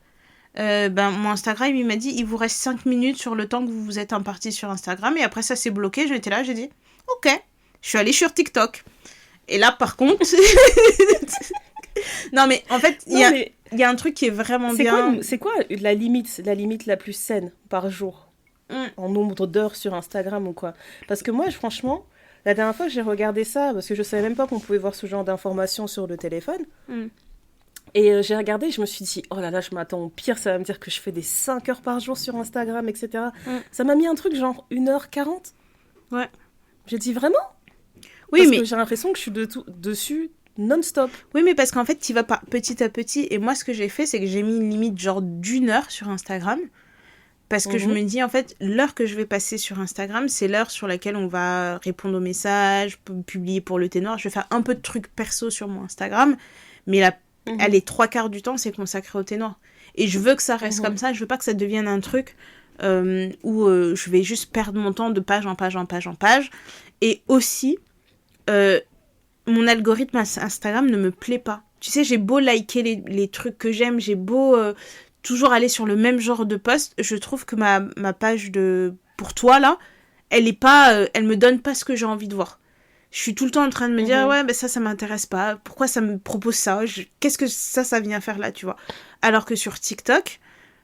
Mon Instagram, il m'a dit, il vous reste 5 minutes sur le temps que vous êtes imparti sur Instagram. Et après, ça s'est bloqué. J'étais là, j'ai dit, ok. Je suis allée sur TikTok. Et là, par contre... non, mais en fait, il y a un truc qui est vraiment bien. C'est quoi la limite la plus saine par jour en nombre d'heures sur Instagram ou quoi ? Parce que moi, franchement... La dernière fois que j'ai regardé ça, parce que je ne savais même pas qu'on pouvait voir ce genre d'informations sur le téléphone, et j'ai regardé, je me suis dit, oh là là, je m'attends au pire, ça va me dire que je fais des 5 heures par jour sur Instagram, etc. Ça m'a mis un truc genre 1h40. Ouais. J'ai dit, vraiment ? Oui, parce que j'ai l'impression que je suis dessus non-stop. Oui, mais parce qu'en fait, tu vas petit à petit, et moi, ce que j'ai fait, c'est que j'ai mis une limite genre d'1 heure sur Instagram. Parce que je me dis, en fait, l'heure que je vais passer sur Instagram, c'est l'heure sur laquelle on va répondre aux messages, publier pour le Ténor. Je vais faire un peu de trucs perso sur mon Instagram, mais les 3/4 du temps, c'est consacré au Ténor. Et je veux que ça reste comme ça. Je veux pas que ça devienne un truc où je vais juste perdre mon temps de page en page en page en page. Et aussi, mon algorithme Instagram ne me plaît pas. Tu sais, j'ai beau liker les trucs que j'aime, j'ai beau... toujours aller sur le même genre de post, je trouve que ma page pour toi, là, elle me donne pas ce que j'ai envie de voir. Je suis tout le temps en train de me dire, ouais, ça m'intéresse pas. Pourquoi ça me propose ça ? Qu'est-ce que ça vient faire là, tu vois ? Alors que sur TikTok,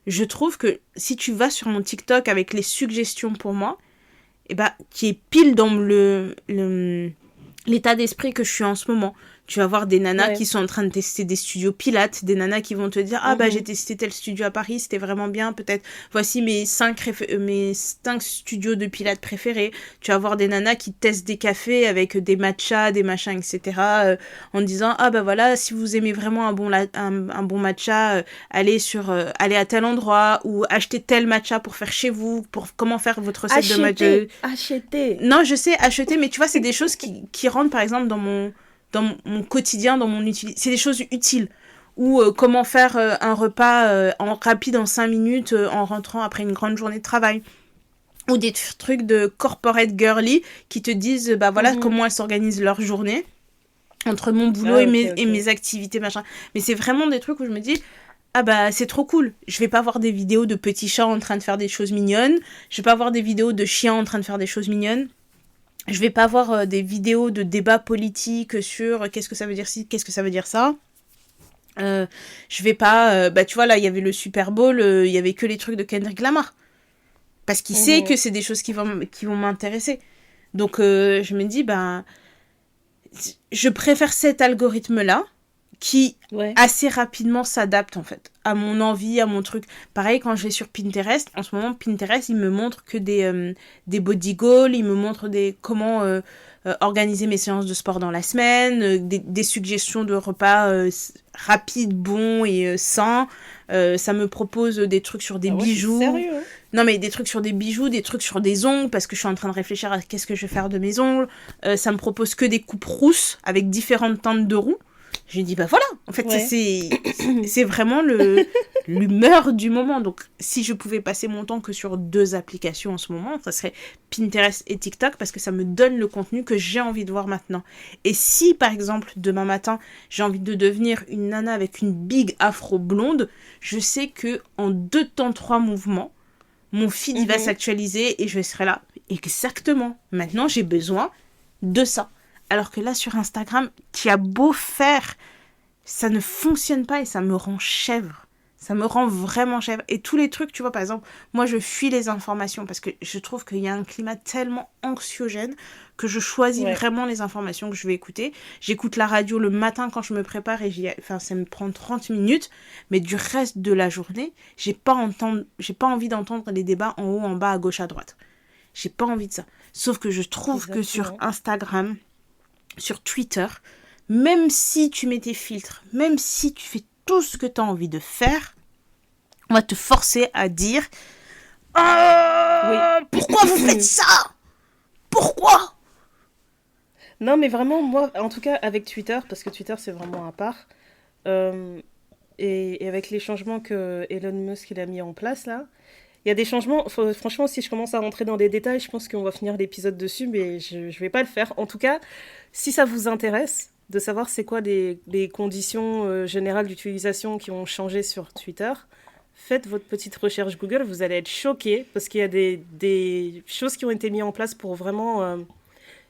je trouve que si tu vas sur mon TikTok avec les suggestions pour moi, qui est pile dans l'état d'esprit que je suis en ce moment. Tu vas voir des nanas qui sont en train de tester des studios pilates, des nanas qui vont te dire j'ai testé tel studio à Paris, c'était vraiment bien, peut-être voici mes 5 studios de pilates préférés. Tu vas voir des nanas qui testent des cafés avec des matchas, des machins, etc. En disant voilà, si vous aimez vraiment un bon matcha, allez à tel endroit ou achetez tel matcha pour faire chez vous, pour comment faire votre recette de matcha. Acheter. Non, je sais, acheter, mais tu vois, c'est des choses qui rentrent par exemple dans mon quotidien, dans mon utilité. C'est des choses utiles. Ou comment faire un repas rapide en 5 minutes en rentrant après une grande journée de travail. Ou des trucs de corporate girly qui te disent comment elles s'organisent leur journée entre mon boulot et mes activités, machin. Mais c'est vraiment des trucs où je me dis c'est trop cool. Je vais pas voir des vidéos de petits chats en train de faire des choses mignonnes. Je vais pas voir des vidéos de chiens en train de faire des choses mignonnes. Je vais pas voir des vidéos de débats politiques sur qu'est-ce que ça veut dire ci, qu'est-ce que ça veut dire ça. Je vais pas... tu vois, là, il y avait le Super Bowl, il y avait que les trucs de Kendrick Lamar. Parce qu'il sait que c'est des choses qui vont m'intéresser. Donc, je me dis, je préfère cet algorithme-là qui assez rapidement s'adapte, en fait, à mon envie, à mon truc. Pareil, quand je vais sur Pinterest, en ce moment, Pinterest, il me montre que des body goals, il me montre comment organiser mes séances de sport dans la semaine, des suggestions de repas rapides, bons et sains. Ça me propose des trucs sur des bijoux. Sérieux, hein ? Non, mais des trucs sur des bijoux, des trucs sur des ongles, parce que je suis en train de réfléchir à qu'est-ce que je vais faire de mes ongles. Ça me propose que des coupes rousses avec différentes teintes de roux. J'ai dit, voilà, en fait, c'est vraiment l'humeur du moment. Donc, si je pouvais passer mon temps que sur 2 applications en ce moment, ça serait Pinterest et TikTok, parce que ça me donne le contenu que j'ai envie de voir maintenant. Et si, par exemple, demain matin, j'ai envie de devenir une nana avec une big afro blonde, je sais que en 2 temps 3 mouvements, mon feed il va s'actualiser et je serai là. Exactement. Maintenant, j'ai besoin de ça. Alors que là, sur Instagram, qui a beau faire, ça ne fonctionne pas et ça me rend chèvre. Ça me rend vraiment chèvre. Et tous les trucs, tu vois, par exemple, moi, je fuis les informations parce que je trouve qu'il y a un climat tellement anxiogène que je choisis vraiment les informations que je vais écouter. J'écoute la radio le matin quand je me prépare et ça me prend 30 minutes. Mais du reste de la journée, j'ai pas envie d'entendre les débats en haut, en bas, à gauche, à droite. J'ai pas envie de ça. Sauf que je trouve que sur Instagram, sur Twitter, même si tu mets tes filtres, même si tu fais tout ce que tu as envie de faire, on va te forcer à dire pourquoi vous faites ça? Pourquoi? Non, mais vraiment, moi, en tout cas, avec Twitter, parce que Twitter, c'est vraiment à part, et avec les changements que Elon Musk il a mis en place, là, il y a des changements, franchement, si je commence à rentrer dans des détails, je pense qu'on va finir l'épisode dessus, mais je vais pas le faire. En tout cas, si ça vous intéresse de savoir c'est quoi les conditions générales d'utilisation qui ont changé sur Twitter, faites votre petite recherche Google, vous allez être choqués, parce qu'il y a des choses qui ont été mises en place pour vraiment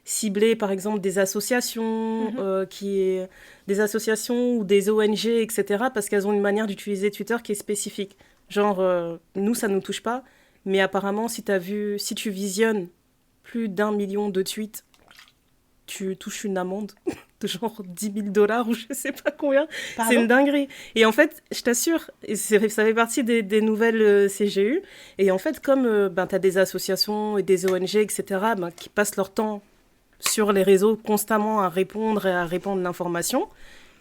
cibler, par exemple, des associations, des associations ou des ONG, etc., parce qu'elles ont une manière d'utiliser Twitter qui est spécifique. Genre, nous, ça ne nous touche pas, mais apparemment, si tu visionnes plus d'1 million de tweets, tu touches une amende de genre $10 000 ou je sais pas combien. Pardon? C'est une dinguerie. Et en fait, je t'assure, ça fait partie des nouvelles CGU. Et en fait, comme tu as des associations et des ONG, etc., qui passent leur temps sur les réseaux constamment à répondre et à répandre l'information,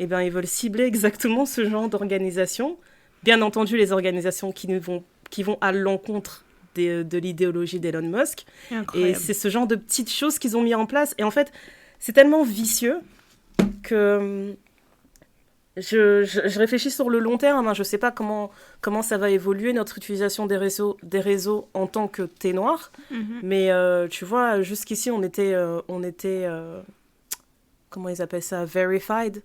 et ben ils veulent cibler exactement ce genre d'organisation. Bien entendu, les organisations qui vont à l'encontre de l'idéologie d'Elon Musk. Incroyable. Et c'est ce genre de petites choses qu'ils ont mis en place. Et en fait, c'est tellement vicieux que je réfléchis sur le long terme. Hein. Je ne sais pas comment ça va évoluer, notre utilisation des réseaux en tant que thé noir. Mais tu vois, jusqu'ici, on était comment ils appellent ça, verified.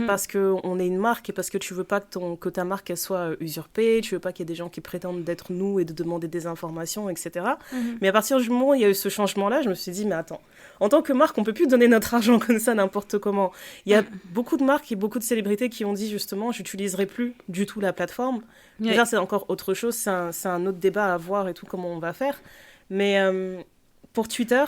Parce qu'on est une marque et parce que tu veux pas que ta marque elle soit usurpée, tu veux pas qu'il y ait des gens qui prétendent d'être nous et de demander des informations, etc. Mais à partir du moment où il y a eu ce changement-là, je me suis dit, mais attends, en tant que marque, on peut plus donner notre argent comme ça n'importe comment. Il y a beaucoup de marques et beaucoup de célébrités qui ont dit justement, j'utiliserai plus du tout la plateforme. Déjà, c'est encore autre chose, c'est un autre débat à voir et tout, comment on va faire. Mais pour Twitter,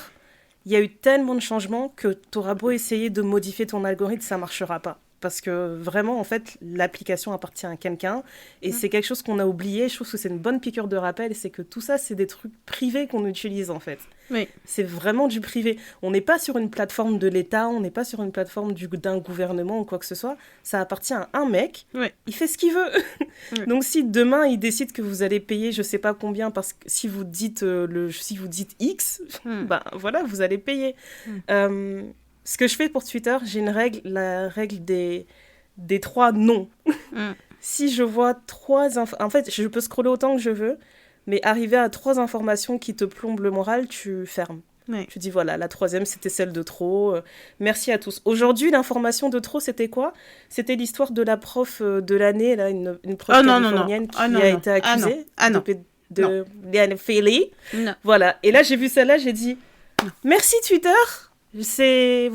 il y a eu tellement de changements que tu auras beau essayer de modifier ton algorithme, ça marchera pas. Parce que vraiment, en fait, l'application appartient à quelqu'un et c'est quelque chose qu'on a oublié. Je trouve que c'est une bonne piqûre de rappel. C'est que tout ça, c'est des trucs privés qu'on utilise, en fait. Oui. C'est vraiment du privé. On n'est pas sur une plateforme de l'État, on n'est pas sur une plateforme d'un gouvernement ou quoi que ce soit. Ça appartient à un mec. Oui. Il fait ce qu'il veut. Donc, si demain, il décide que vous allez payer je sais pas combien, parce que si vous dites X, ben voilà, vous allez payer. Ce que je fais pour Twitter, j'ai une règle, la règle des 3 non. Si je vois 3 en fait, je peux scroller autant que je veux, mais arriver à 3 informations qui te plombent le moral, tu fermes. Tu dis voilà, la 3e, c'était celle de trop. Merci à tous. Aujourd'hui, l'information de trop, c'était quoi? C'était l'histoire de la prof de l'année, là, une prof californienne qui a été accusée de pédophilie. Voilà. Et là, j'ai vu celle-là, j'ai dit merci Twitter. C'était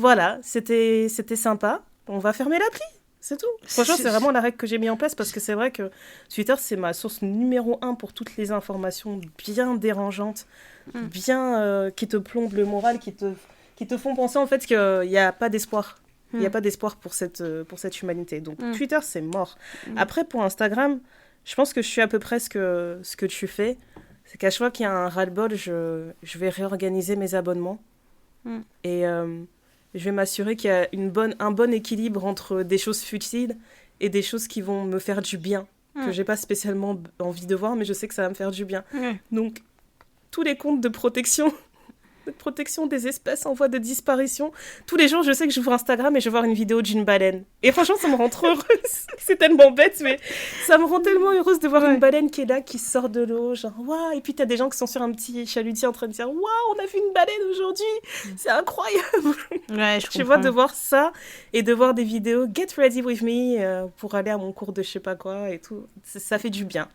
sympa. On va fermer l'appli, c'est tout. Franchement, c'est vraiment la règle que j'ai mis en place parce que c'est vrai que Twitter, c'est ma source numéro 1 pour toutes les informations bien dérangeantes, bien qui te plombent le moral, qui te font penser en fait qu'il n'y a pas d'espoir. Il n'y a pas d'espoir pour cette humanité. Donc Twitter, c'est mort. Après, pour Instagram, je pense que je suis à peu près ce que tu fais. C'est qu'à chaque fois qu'il y a un ras-le-bol, je vais réorganiser mes abonnements. Et je vais m'assurer qu'il y a un bon équilibre entre des choses futiles et des choses qui vont me faire du bien, que j'ai pas spécialement envie de voir, mais je sais que ça va me faire du bien. Donc, tous les comptes de protection des espèces en voie de disparition, tous les jours, je sais que j'ouvre Instagram et je vais voir une vidéo d'une baleine. Et franchement, ça me rend trop heureuse. C'est tellement bête, mais ça me rend tellement heureuse de voir une baleine qui est là, qui sort de l'eau, genre waouh. Et puis t'as des gens qui sont sur un petit chalutier en train de dire waouh, on a vu une baleine aujourd'hui, c'est incroyable. Tu vois, de voir ça et de voir des vidéos Get Ready With Me pour aller à mon cours de je sais pas quoi et tout, ça fait du bien.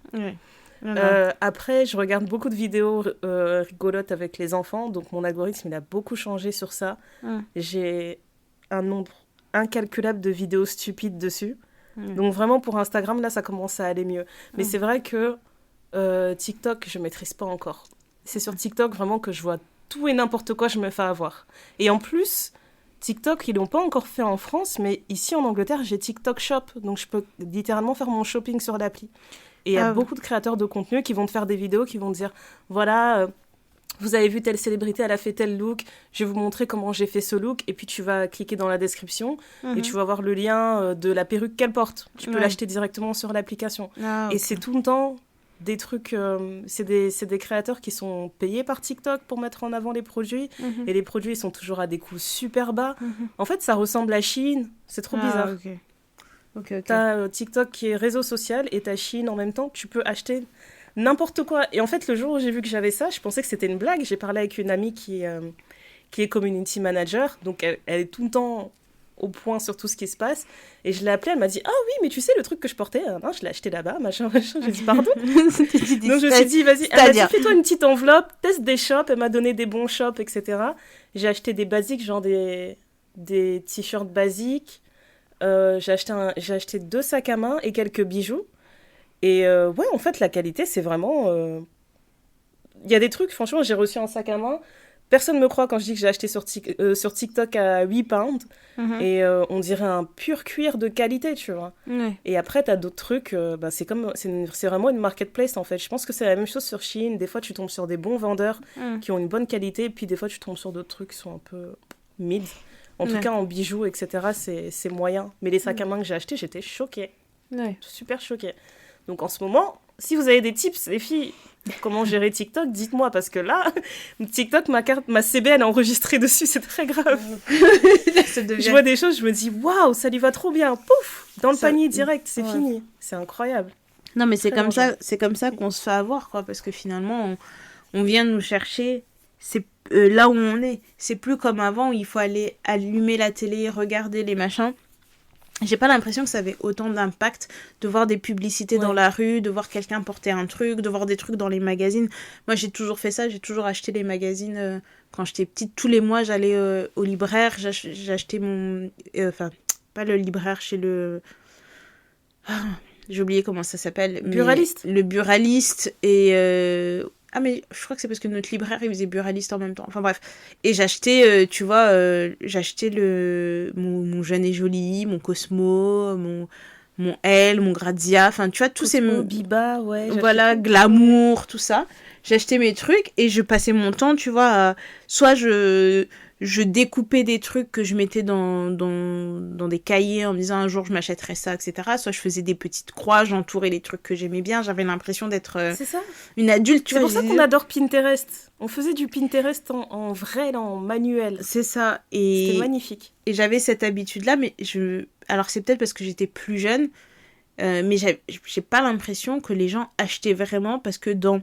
Après, je regarde beaucoup de vidéos rigolotes avec les enfants, donc mon algorithme il a beaucoup changé sur ça. J'ai un nombre incalculable de vidéos stupides dessus. Donc vraiment pour Instagram, là, ça commence à aller mieux. Mais c'est vrai que TikTok, je maîtrise pas encore. C'est sur TikTok vraiment que je vois tout et n'importe quoi, je me fais avoir. Et en plus, TikTok, ils l'ont pas encore fait en France, mais ici en Angleterre, j'ai TikTok Shop. Donc je peux littéralement faire mon shopping sur l'appli. Et il y a beaucoup de créateurs de contenu qui vont te faire des vidéos, qui vont te dire, voilà... vous avez vu telle célébrité, elle a fait tel look, je vais vous montrer comment j'ai fait ce look, et puis tu vas cliquer dans la description, et tu vas voir le lien de la perruque qu'elle porte. Tu peux l'acheter directement sur l'application. Et c'est tout le temps des trucs... c'est des créateurs qui sont payés par TikTok pour mettre en avant les produits, et les produits, ils sont toujours à des coûts super bas. En fait, ça ressemble à Shein, c'est trop bizarre. Ok. T'as TikTok qui est réseau social, et t'as Shein en même temps, tu peux acheter... n'importe quoi. Et en fait, le jour où j'ai vu que j'avais ça, je pensais que c'était une blague. J'ai parlé avec une amie qui est community manager. Donc, elle est tout le temps au point sur tout ce qui se passe. Et je l'ai appelée, elle m'a dit « Ah oui, mais tu sais, le truc que je portais, je l'ai acheté là-bas, machin. » J'ai dit « Pardon ?» Donc, je me suis dit « Vas-y, elle m'a dit, fais-toi une petite enveloppe, teste des shops. » Elle m'a donné des bons shops, etc. J'ai acheté des basiques, genre des t-shirts basiques. J'ai acheté 2 sacs à main et quelques bijoux. Et ouais, en fait, la qualité, c'est vraiment... Il y a des trucs, franchement, j'ai reçu un sac à main. Personne ne me croit quand je dis que j'ai acheté sur TikTok à 8 pounds. Et on dirait un pur cuir de qualité, tu vois. Et après, t'as d'autres trucs. C'est vraiment une marketplace, en fait. Je pense que c'est la même chose sur Shein. Des fois, tu tombes sur des bons vendeurs qui ont une bonne qualité. Et puis, des fois, tu tombes sur d'autres trucs qui sont un peu mid. En tout cas, en bijoux, etc., c'est moyen. Mais les sacs à main que j'ai achetés, j'étais choquée. Super choquée. Donc en ce moment, si vous avez des tips, les filles, pour comment gérer TikTok, dites-moi, parce que là, TikTok, ma CB, elle est enregistrée dessus, c'est très grave. Je vois des choses, je me dis, waouh, ça lui va trop bien, pouf, dans le panier direct, c'est fini. C'est incroyable. Non, mais c'est comme ça qu'on se fait avoir, quoi, parce que finalement, on vient nous chercher, c'est là où on est. C'est plus comme avant où il faut aller allumer la télé, regarder les machins. J'ai pas l'impression que ça avait autant d'impact de voir des publicités dans la rue, de voir quelqu'un porter un truc, de voir des trucs dans les magazines. Moi, j'ai toujours fait ça, j'ai toujours acheté les magazines. Quand j'étais petite, tous les mois, j'allais au libraire, j'achetais mon... Enfin, pas le libraire, chez le... j'ai oublié comment ça s'appelle. Buraliste. Le buraliste et... Ah, mais je crois que c'est parce que notre libraire, il faisait buraliste en même temps. Enfin bref. Et j'achetais, tu vois, j'achetais mon Jeune et Joli, mon Cosmo, mon Elle, mon Grazia. Enfin, tu vois, tous ces... Biba, ouais. Voilà, Glamour, tout ça. J'achetais mes trucs et je passais mon temps, tu vois, soit je découpais des trucs que je mettais dans des cahiers en me disant un jour je m'achèterai ça, etc. Soit je faisais des petites croix, j'entourais les trucs que j'aimais bien. J'avais l'impression d'être une adulte. Tu vois, c'est pour ça qu'on adore Pinterest. On faisait du Pinterest en vrai, en manuel. C'est ça. Et c'était magnifique. Et j'avais cette habitude-là, mais alors c'est peut-être parce que j'étais plus jeune, mais j'ai pas l'impression que les gens achetaient vraiment, parce que dans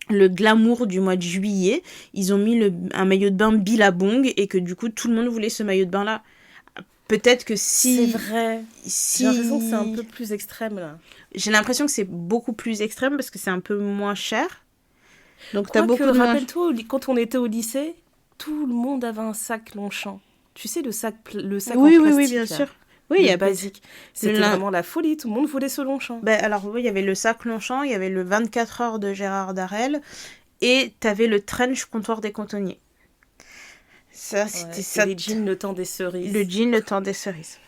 le glamour du mois de juillet, ils ont mis un maillot de bain Billabong et que du coup tout le monde voulait ce maillot de bain là. Peut-être que si... C'est vrai. J'ai l'impression que c'est un peu plus extrême là. J'ai l'impression que c'est beaucoup plus extrême parce que c'est un peu moins cher. Donc t'as beaucoup de... Rappelle-toi, quand on était au lycée, tout le monde avait un sac Longchamp. Tu sais, le sac oui, en plastique. Oui, bien sûr. Oui, il y a basique. C'était vraiment la folie, tout le monde voulait ce Longchamp. Alors oui, il y avait le sac Longchamp, il y avait le 24 heures de Gérard Darel et t'avais le trench comptoir des cantonniers. Ça, c'était ça. Les jeans le temps des cerises. Le jean le temps des cerises.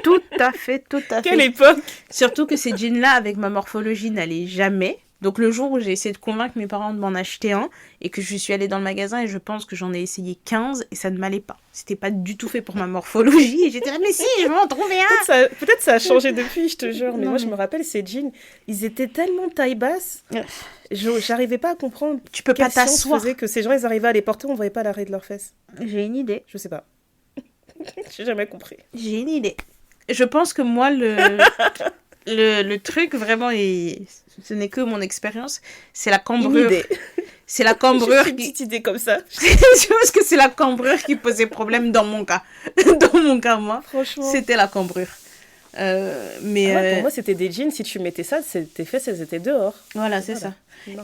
Tout à fait. Quelle époque! Surtout que ces jeans-là, avec ma morphologie, n'allaient jamais. Donc le jour où j'ai essayé de convaincre mes parents de m'en acheter un, et que je suis allée dans le magasin, et je pense que j'en ai essayé 15, et ça ne m'allait pas. C'était pas du tout fait pour ma morphologie, et j'étais là, mais si, je vais en trouver un! Peut-être ça a changé depuis, je te jure, mais moi je me rappelle, ces jeans, ils étaient tellement taille basse, j'arrivais pas à comprendre. Tu peux pas t'asseoir. Faisait que ces gens, ils arrivaient à les porter, on voyait pas l'arrêt de leurs fesses. J'ai une idée. Je sais pas. J'ai jamais compris. J'ai une idée. Je pense que moi, le truc vraiment, et ce n'est que mon expérience, c'est la cambrure. C'est la cambrure. J'ai une petite idée comme ça. Je pense que c'est la cambrure qui posait problème dans mon cas. Dans mon cas, moi, franchement, c'était la cambrure. Mais pour moi, c'était des jeans. Si tu mettais ça, tes fesses, elles étaient dehors. Voilà, c'est ça.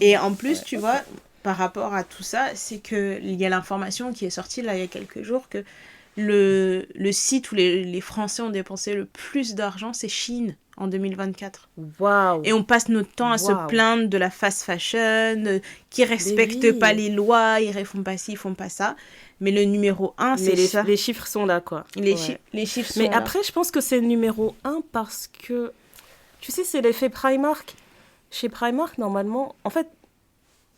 Et en plus, tu vois, par rapport à tout ça, c'est qu'il y a l'information qui est sortie là il y a quelques jours que le site où les Français ont dépensé le plus d'argent, c'est Shein en 2024. Waouh. Et on passe notre temps à se plaindre de la fast fashion, qui respectent pas les lois, ils font pas ci, ils font pas ça. Mais le numéro 1, c'est ça. Les chiffres sont là, quoi. Les chiffres sont là. Mais après, je pense que c'est le numéro 1 parce que, tu sais, c'est l'effet Primark. Chez Primark, normalement, en fait,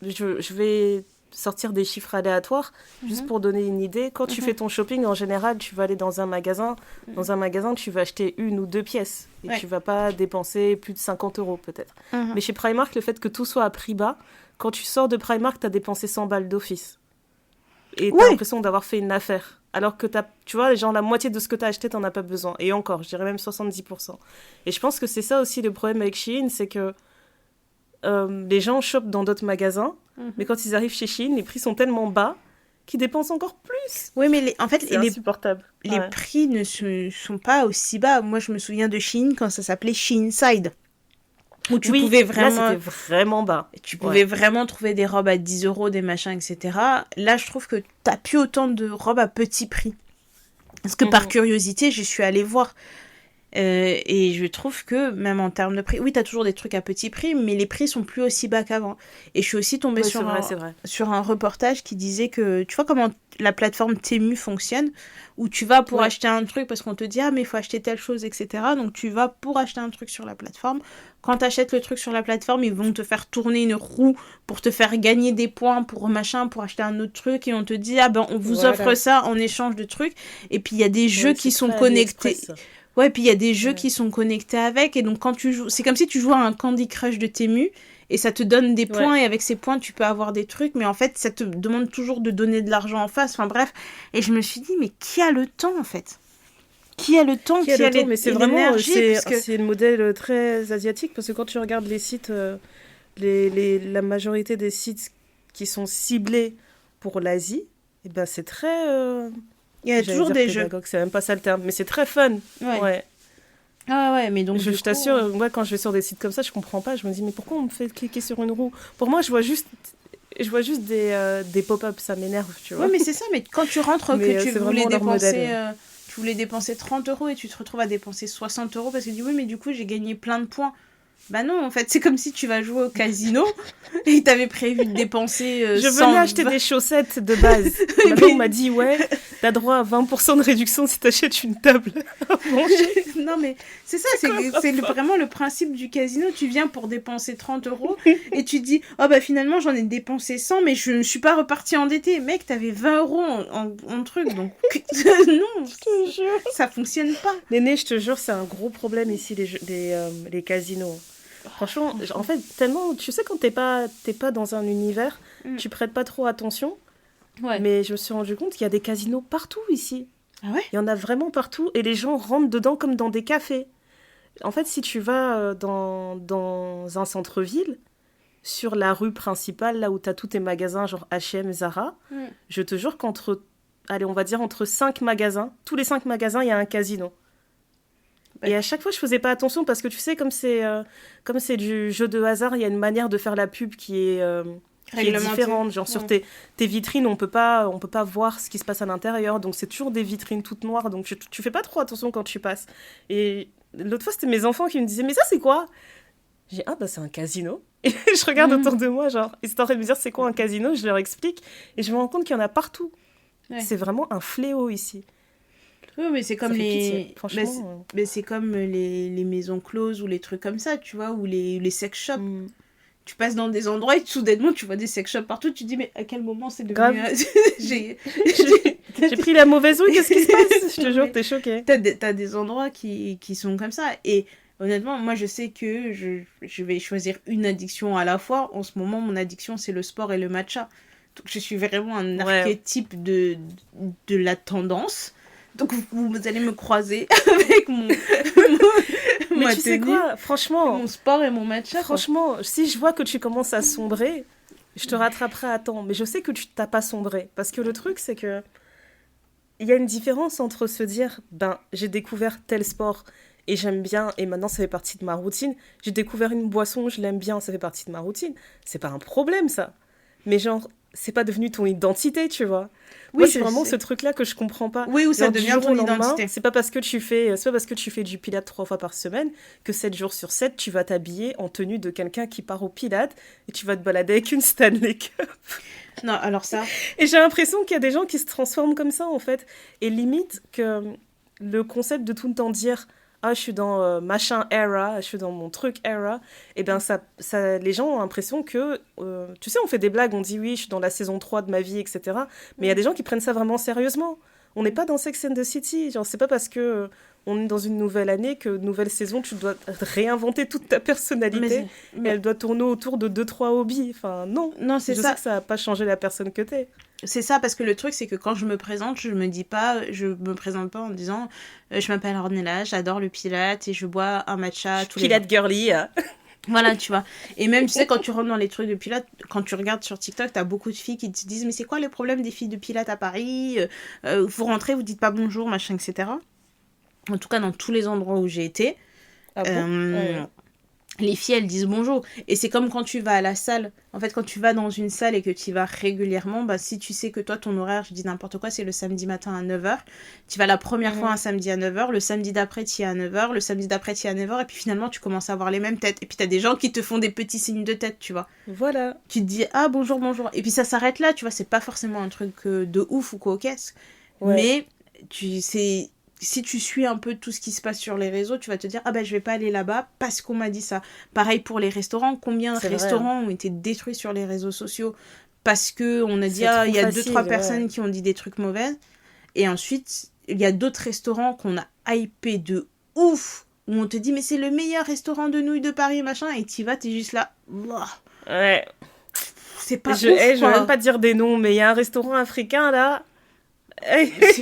je vais sortir des chiffres aléatoires, juste pour donner une idée. Quand tu fais ton shopping, en général, tu vas aller dans un magasin. Dans un magasin, tu vas acheter 1 ou 2 pièces. Et tu vas pas dépenser plus de 50 € peut-être. Mais chez Primark, le fait que tout soit à prix bas, quand tu sors de Primark, tu as dépensé 100 balles d'office. Et tu as l'impression d'avoir fait une affaire. Alors que tu vois, genre la moitié de ce que tu as acheté, tu n'en as pas besoin. Et encore, je dirais même 70%. Et je pense que c'est ça aussi le problème avec Shein, c'est que les gens chopent dans d'autres magasins, mais quand ils arrivent chez Shein, les prix sont tellement bas qu'ils dépensent encore plus. Oui, mais en fait, c'est insupportable. Les prix ne sont pas aussi bas. Moi, je me souviens de Shein quand ça s'appelait Sheinside. Où tu pouvais vraiment... Là, c'était vraiment bas. Tu pouvais vraiment trouver des robes à 10 €, des machins, etc. Là, je trouve que t'as plus autant de robes à petit prix. Parce que par curiosité, je suis allée voir. Et je trouve que, même en termes de prix... Oui, t'as toujours des trucs à petit prix, mais les prix sont plus aussi bas qu'avant. Et je suis aussi tombée sur un reportage qui disait que... Tu vois comment la plateforme Temu fonctionne, où tu vas pour acheter un truc parce qu'on te dit « Ah, mais il faut acheter telle chose, etc. » Donc, tu vas pour acheter un truc sur la plateforme. Quand tu achètes le truc sur la plateforme, ils vont te faire tourner une roue pour te faire gagner des points pour machin, pour acheter un autre truc. Et on te dit « Ah, ben, on vous offre ça en échange de trucs. » Et puis, il y a des jeux qui sont connectés. Ouais, puis il y a des jeux qui sont connectés avec. Et donc, quand tu joues... C'est comme si tu jouais à un Candy Crush de Temu. Et ça te donne des points, et avec ces points, tu peux avoir des trucs. Mais en fait, ça te demande toujours de donner de l'argent en face. Enfin bref. Et je me suis dit, mais qui a le temps, en fait ? Qui a le temps, qui a l'énergie ? Mais c'est vraiment... C'est le modèle très asiatique. Parce que quand tu regardes les sites, la majorité des sites qui sont ciblés pour l'Asie, eh ben, c'est très... il y a toujours des jeux. C'est même pas ça le terme. Mais c'est très fun. Ouais. Ah ouais, mais donc je t'assure, moi quand je vais sur des sites comme ça, je comprends pas. Je me dis mais pourquoi on me fait cliquer sur une roue ? Pour moi, je vois juste des pop-up, ça m'énerve, tu vois. Ouais, mais c'est ça. Mais quand tu rentres que tu voulais dépenser 30 € et tu te retrouves à dépenser 60 € parce que tu dis oui, mais du coup j'ai gagné plein de points. Bah non, en fait, c'est comme si tu vas jouer au casino et t'avais prévu de dépenser Je venais acheter des chaussettes de base. Maintenant, on m'a dit, ouais, t'as droit à 20% de réduction si t'achètes une table à manger. Non, mais c'est ça, c'est vraiment le principe du casino. Tu viens pour dépenser 30 € et tu dis, oh bah finalement, j'en ai dépensé 100, mais je ne suis pas repartie endettée. Mec, t'avais 20 € en truc, donc non, je te jure. Ça fonctionne pas. Néné, je te jure, c'est un gros problème ici, les casinos. Franchement, en fait, tellement, tu sais, quand t'es pas dans un univers, tu prêtes pas trop attention. Ouais. Mais je me suis rendu compte qu'il y a des casinos partout ici. Ah ouais ? Il y en a vraiment partout et les gens rentrent dedans comme dans des cafés. En fait, si tu vas dans un centre-ville, sur la rue principale, là où t'as tous tes magasins, genre H&M, Zara, je te jure qu'entre 5 magasins, tous les 5 magasins, il y a un casino. Et à chaque fois, je faisais pas attention parce que tu sais, comme c'est du jeu de hasard, il y a une manière de faire la pub qui est différente. Genre sur tes vitrines, on peut pas voir ce qui se passe à l'intérieur. Donc c'est toujours des vitrines toutes noires. Donc tu fais pas trop attention quand tu passes. Et l'autre fois, c'était mes enfants qui me disaient, mais ça c'est quoi ? J'ai dit, ah bah c'est un casino. Et je regarde autour de moi, genre, ils sont en train de me dire c'est quoi un casino ? Je leur explique. Et je me rends compte qu'il y en a partout. Ouais. C'est vraiment un fléau ici. Oui, mais c'est comme c'est comme les maisons closes ou les trucs comme ça, tu vois, ou les sex shops. Tu passes dans des endroits et soudainement tu vois des sex shops partout, tu te dis mais à quel moment c'est devenu... J'ai pris la mauvaise route, qu'est-ce qui se passe ? Je te jure, t'es choquée. T'as des endroits qui sont comme ça. Et honnêtement, moi je sais que je vais choisir une addiction à la fois. En ce moment, mon addiction c'est le sport et le matcha. Donc je suis vraiment un archétype de la tendance. Donc vous allez me croiser avec mon mais tu sais quoi, franchement, mon sport et mon matcha. Franchement, si je vois que tu commences à sombrer, je te rattraperai à temps. Mais je sais que tu t'as pas sombré. Parce que le truc, c'est que il y a une différence entre se dire, j'ai découvert tel sport et j'aime bien, et maintenant ça fait partie de ma routine. J'ai découvert une boisson, je l'aime bien, ça fait partie de ma routine. C'est pas un problème, ça. Mais genre, c'est pas devenu ton identité, tu vois. Oui, Moi, c'est vraiment ce truc-là que je comprends pas. Oui, où ça Genre, du devient jour ton au lendemain, identité. c'est pas parce que tu fais du pilates 3 fois par semaine que 7 jours sur 7, tu vas t'habiller en tenue de quelqu'un qui part au pilates et tu vas te balader avec une Stanley Cup. Non, alors ça... Et j'ai l'impression qu'il y a des gens qui se transforment comme ça, en fait. Et limite que le concept de tout le temps dire ah, je suis dans machin era, je suis dans mon truc era, et bien les gens ont l'impression que, tu sais, on fait des blagues, on dit oui, je suis dans la saison 3 de ma vie, etc. Mais il y a des gens qui prennent ça vraiment sérieusement. On n'est pas dans Sex and the City, genre c'est pas parce que on est dans une nouvelle année que nouvelle saison, tu dois réinventer toute ta personnalité, et elle doit tourner autour de 2-3 hobbies. Enfin, non, c'est je ça. sais que ça va pas changer la personne que t'es. C'est ça, parce que le truc, c'est que quand je me présente, je me présente pas en disant je m'appelle Ornella, j'adore le pilate et je bois un matcha tous les jours. Pilate girly. Voilà, tu vois. Et même, tu sais, quand tu rentres dans les trucs de Pilates, quand tu regardes sur TikTok, t'as beaucoup de filles qui te disent mais c'est quoi les problèmes des filles de Pilates à Paris, vous rentrez, vous dites pas bonjour, machin, etc. En tout cas, dans tous les endroits où j'ai été, Ah bon les filles, elles disent bonjour. Et c'est comme quand tu vas à la salle. En fait, quand tu vas dans une salle et que tu y vas régulièrement, bah, si tu sais que toi, ton horaire, je dis n'importe quoi, c'est le samedi matin à 9h. Tu vas la première fois un samedi à 9h, le samedi d'après, tu y es à 9h, le samedi d'après, tu y es à 9h, et puis finalement, tu commences à avoir les mêmes têtes. Et puis, t'as des gens qui te font des petits signes de tête, tu vois. Voilà. Tu te dis, ah, bonjour, bonjour. Et puis, ça s'arrête là, tu vois, c'est pas forcément un truc de ouf ou quoi, caisse. Ouais. Mais, si tu suis un peu tout ce qui se passe sur les réseaux, tu vas te dire ah ben je vais pas aller là-bas parce qu'on m'a dit ça. Pareil pour les restaurants, combien de restaurants ont été détruits sur les réseaux sociaux parce que on a dit ah il y a 2-3 personnes qui ont dit des trucs mauvais et ensuite il y a d'autres restaurants qu'on a hypé de ouf où on te dit mais c'est le meilleur restaurant de nouilles de Paris machin et t'y vas t'es juste là. Ouais. C'est pas ouf, je vais même pas dire des noms mais il y a un restaurant africain là.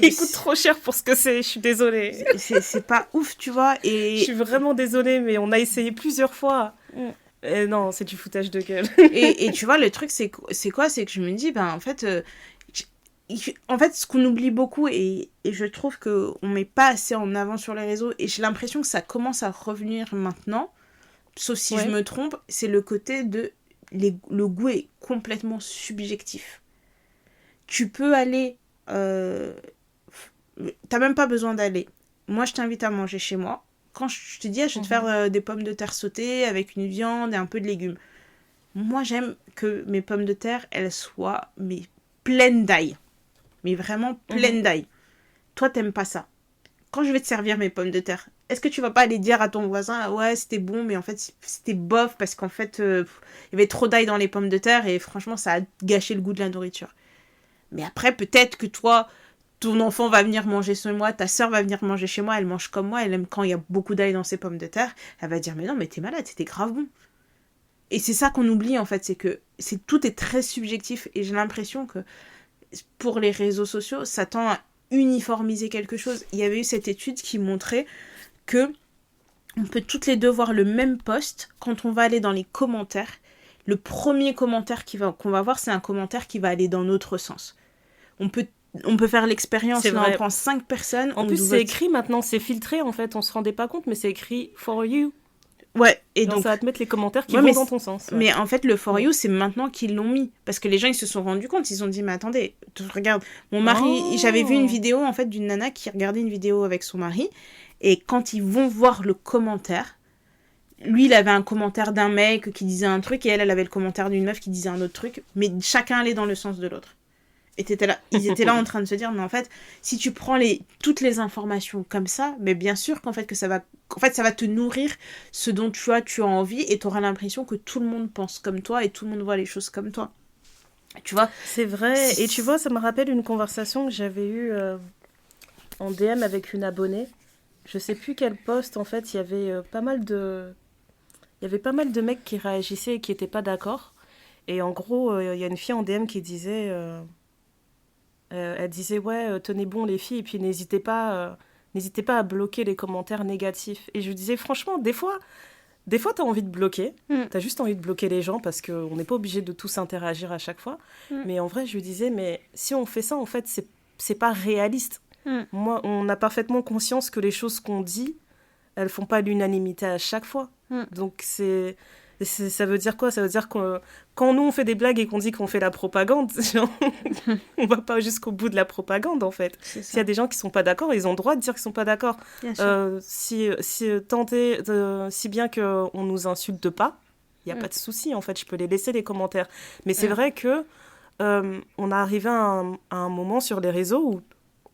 Il coûte trop cher pour ce que c'est, je suis désolée. C'est pas ouf, tu vois. Et... Je suis vraiment désolée, mais on a essayé plusieurs fois. Et non, c'est du foutage de gueule. et tu vois, le truc, c'est quoi? C'est que je me dis, ben, en fait, ce qu'on oublie beaucoup, et je trouve qu'on met pas assez en avant sur les réseaux, et j'ai l'impression que ça commence à revenir maintenant, sauf si je me trompe, c'est le côté de... Le goût est complètement subjectif. Tu peux aller... t'as même pas besoin d'aller. Moi, je t'invite à manger chez moi. Quand je te dis, je vais te faire des pommes de terre sautées avec une viande et un peu de légumes. Moi, j'aime que mes pommes de terre, elles soient pleines d'ail. Mais vraiment pleines d'ail. Toi, t'aimes pas ça. Quand je vais te servir mes pommes de terre, est-ce que tu vas pas aller dire à ton voisin ouais, c'était bon, mais en fait, c'était bof parce qu'en fait, il y avait trop d'ail dans les pommes de terre et franchement, ça a gâché le goût de la nourriture. Mais après, peut-être que toi, ton enfant va venir manger chez moi, ta soeur va venir manger chez moi, elle mange comme moi, elle aime quand il y a beaucoup d'ail dans ses pommes de terre, elle va dire mais non, mais t'es malade, c'était grave bon. Et c'est ça qu'on oublie en fait, c'est que tout est très subjectif et j'ai l'impression que pour les réseaux sociaux, ça tend à uniformiser quelque chose. Il y avait eu cette étude qui montrait que on peut toutes les deux voir le même post quand on va aller dans les commentaires. Le premier commentaire qu'on va voir, c'est un commentaire qui va aller dans notre sens. On peut faire l'expérience, là, on prend 5 personnes. En plus, c'est écrit maintenant, c'est filtré en fait, on se rendait pas compte, mais c'est écrit for you. Ouais, et donc ça va te mettre les commentaires qui vont dans ton sens. Ouais. Mais en fait, le for you, c'est maintenant qu'ils l'ont mis. Parce que les gens, ils se sont rendus compte, ils ont dit, mais attendez, regarde, mon mari, j'avais vu une vidéo en fait d'une nana qui regardait une vidéo avec son mari, et quand ils vont voir le commentaire, lui, il avait un commentaire d'un mec qui disait un truc, et elle avait le commentaire d'une meuf qui disait un autre truc, mais chacun allait dans le sens de l'autre. Et ils étaient là en train de se dire, mais en fait, si tu prends toutes les informations comme ça, mais bien sûr qu'en fait, ça va te nourrir ce dont tu as envie, et tu auras l'impression que tout le monde pense comme toi, et tout le monde voit les choses comme toi. Tu vois ? C'est vrai, et tu vois, ça me rappelle une conversation que j'avais eue en DM avec une abonnée. Je sais plus quel post, en fait, il y avait pas mal de mecs qui réagissaient et qui n'étaient pas d'accord. Et en gros, il y a une fille en DM qui disait... elle disait, ouais, tenez bon les filles, et puis n'hésitez pas à bloquer les commentaires négatifs. Et je disais, franchement, des fois t'as envie de bloquer, t'as juste envie de bloquer les gens, parce qu'on n'est pas obligé de tous interagir à chaque fois. Mais en vrai, je lui disais, mais si on fait ça, en fait, c'est pas réaliste. Moi, on a parfaitement conscience que les choses qu'on dit, elles font pas l'unanimité à chaque fois. Donc Ça veut dire quoi? Ça veut dire que quand nous on fait des blagues et qu'on dit qu'on fait la propagande, genre, on va pas jusqu'au bout de la propagande en fait. S'il y a des gens qui sont pas d'accord, ils ont le droit de dire qu'ils sont pas d'accord. Si bien qu'on nous insulte pas, il y a pas de souci en fait. Je peux les laisser les commentaires. Mais c'est vrai que on est arrivé à un moment sur les réseaux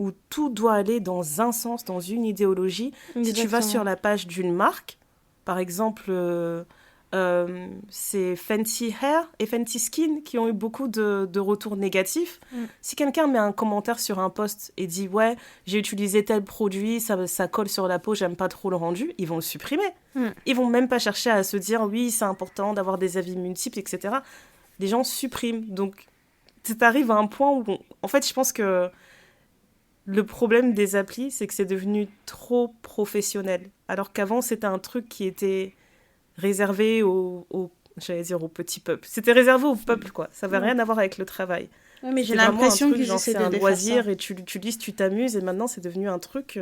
où tout doit aller dans un sens, dans une idéologie. Exactement. Si tu vas sur la page d'une marque, par exemple, c'est Fenty Hair et Fenty Skin qui ont eu beaucoup de retours négatifs. Si quelqu'un met un commentaire sur un post et dit « Ouais, j'ai utilisé tel produit, ça colle sur la peau, j'aime pas trop le rendu », ils vont le supprimer. Ils vont même pas chercher à se dire « Oui, c'est important d'avoir des avis multiples, etc. » Les gens suppriment. Donc, tu arrives à un point où... En fait, je pense que le problème des applis, c'est que c'est devenu trop professionnel. Alors qu'avant, c'était un truc qui était réservé j'allais dire au petit peuple. C'était réservé au peuple, quoi. Ça n'avait rien à voir avec le travail. Ouais, mais j'ai l'impression qu'ils essaient de faire ça. C'est un loisir et tu l'utilises, tu t'amuses, et maintenant, c'est devenu un truc...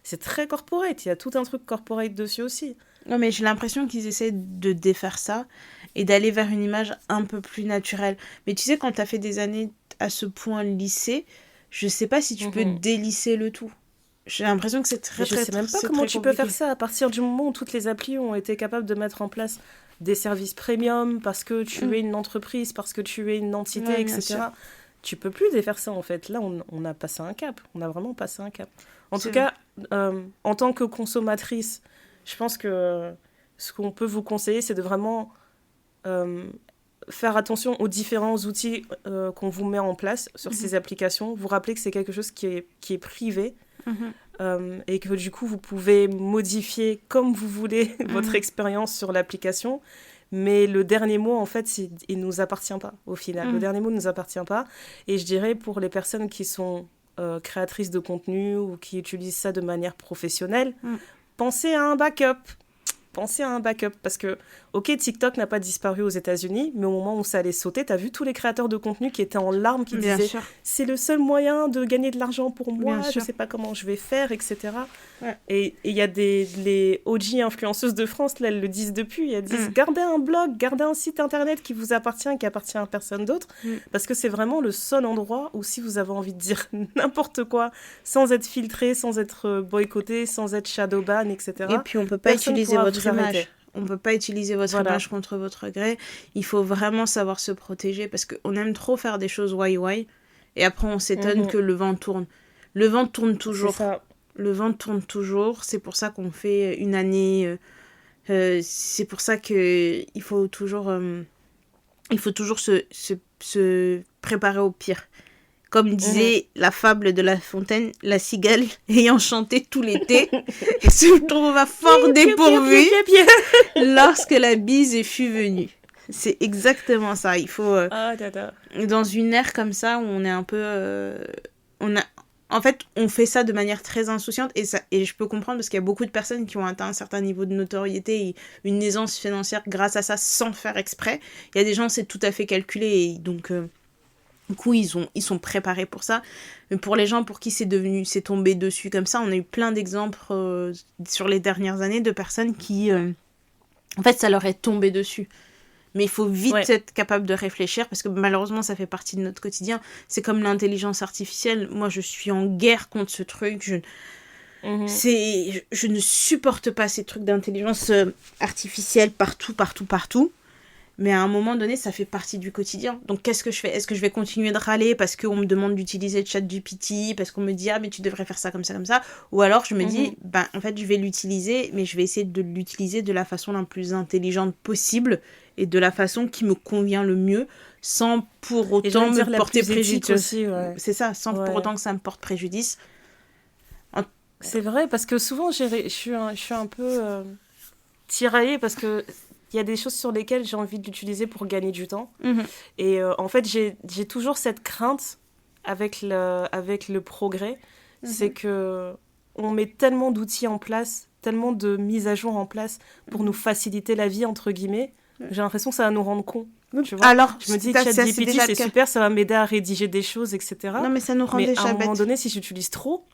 c'est très corporate. Il y a tout un truc corporate dessus aussi. Non, mais j'ai l'impression qu'ils essaient de défaire ça et d'aller vers une image un peu plus naturelle. Mais tu sais, quand tu as fait des années à ce point lycée, je sais pas si tu peux délisser le tout. J'ai l'impression que c'est très je sais même pas comment tu peux faire ça à partir du moment où toutes les applis ont été capables de mettre en place des services premium parce que tu es une entreprise, parce que tu es une entité, etc. Tu peux plus défaire ça en fait. Là, on a passé un cap. On a vraiment passé un cap. En tout cas, en tant que consommatrice, je pense que ce qu'on peut vous conseiller, c'est de vraiment faire attention aux différents outils qu'on vous met en place sur ces applications. Vous rappelez que c'est quelque chose qui est privé et que du coup, vous pouvez modifier comme vous voulez votre expérience sur l'application. Mais le dernier mot, en fait, il ne nous appartient pas au final. Le dernier mot ne nous appartient pas. Et je dirais pour les personnes qui sont créatrices de contenu ou qui utilisent ça de manière professionnelle, pensez à un backup. Pensez à un backup parce que, ok, TikTok n'a pas disparu aux États-Unis, mais au moment où ça allait sauter, t'as vu tous les créateurs de contenu qui étaient en larmes, qui disaient c'est le seul moyen de gagner de l'argent pour moi, je sais pas comment je vais faire, etc. Et il y a les OG influenceuses de France, là, elles le disent depuis, elles disent gardez un blog, gardez un site internet qui vous appartient et qui appartient à personne d'autre, parce que c'est vraiment le seul endroit où si vous avez envie de dire n'importe quoi, sans être filtré, sans être boycotté, sans être shadowban, etc. Et puis on peut pas utiliser votre image. On ne peut pas utiliser votre image contre votre gré. Il faut vraiment savoir se protéger parce qu'on aime trop faire des choses why et après on s'étonne que le vent tourne. Le vent tourne toujours. Le vent tourne toujours. C'est pour ça qu'on fait une année. C'est pour ça qu'il faut toujours se préparer au pire. Comme disait la fable de La Fontaine, la cigale ayant chanté tout l'été se trouva fort dépourvue lorsque la bise fut venue. C'est exactement ça. Il faut dans une ère comme ça où on est un peu, en fait, on fait ça de manière très insouciante et je peux comprendre parce qu'il y a beaucoup de personnes qui ont atteint un certain niveau de notoriété et une aisance financière grâce à ça sans faire exprès. Il y a des gens, c'est tout à fait calculé et donc du coup, ils sont préparés pour ça. Mais pour les gens pour qui c'est tombé dessus comme ça, on a eu plein d'exemples sur les dernières années de personnes qui, en fait, ça leur est tombé dessus. Mais il faut vite être capable de réfléchir parce que malheureusement, ça fait partie de notre quotidien. C'est comme l'intelligence artificielle. Moi, je suis en guerre contre ce truc. Je ne supporte pas ces trucs d'intelligence artificielle partout. Mais à un moment donné, ça fait partie du quotidien. Donc, qu'est-ce que je fais ? Est-ce que je vais continuer de râler parce qu'on me demande d'utiliser ChatGPT, parce qu'on me dit « Ah, mais tu devrais faire ça comme ça, comme ça ?» Ou alors, je me dis « En fait, je vais l'utiliser, mais je vais essayer de l'utiliser de la façon la plus intelligente possible et de la façon qui me convient le mieux, sans pour autant me porter préjudice. » aussi, c'est ça, sans pour autant que ça me porte préjudice. C'est vrai, parce que souvent, je suis un peu tiraillée parce que il y a des choses sur lesquelles j'ai envie de l'utiliser pour gagner du temps. Et en fait, j'ai toujours cette crainte avec le progrès. C'est qu'on met tellement d'outils en place, tellement de mises à jour en place pour nous faciliter la vie, entre guillemets. J'ai l'impression que ça va nous rendre cons. Tu vois, alors, je me dis, ChatGPT, c'est super, ça va m'aider à rédiger des choses, etc. Non, mais ça nous rend déjà bêtes. Mais à un moment donné, si j'utilise trop...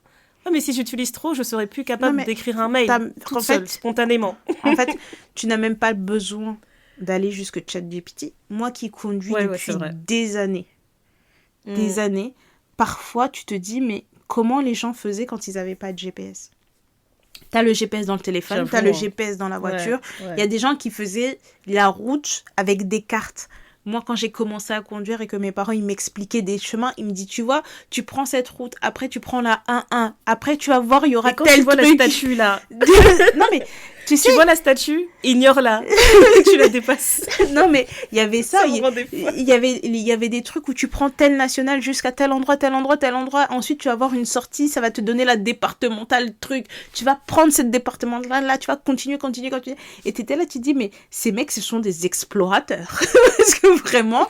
mais si j'utilise trop, je serais plus capable d'écrire un mail toute seule, spontanément. En fait, tu n'as même pas besoin d'aller jusque ChatGPT. Moi qui conduis Ouais, depuis c'est vrai. des années, parfois tu te dis, mais comment les gens faisaient quand ils n'avaient pas de GPS? T'as le GPS dans le téléphone, J'avoue, t'as le hein. GPS dans la voiture. Ouais, ouais. Il y a des gens qui faisaient la route avec des cartes. Moi, quand j'ai commencé à conduire et que mes parents, ils m'expliquaient des chemins, ils me disent, tu vois, tu prends cette route, après tu prends la 1-1, après tu vas voir, il y aura Et quand tel tu vois truc. la statue là, Non, mais tu sais, tu vois la statue, ignore-la. Tu la dépasses. non, mais il y avait ça. Ça me rend des fois. Il y avait des trucs où tu prends tel national jusqu'à tel endroit, tel endroit, tel endroit. Ensuite, tu vas avoir une sortie, ça va te donner la départementale truc. Tu vas prendre cette départementale là, tu vas continuer. Et t'étais là, tu te dis, mais ces mecs, ce sont des explorateurs. Parce que vraiment,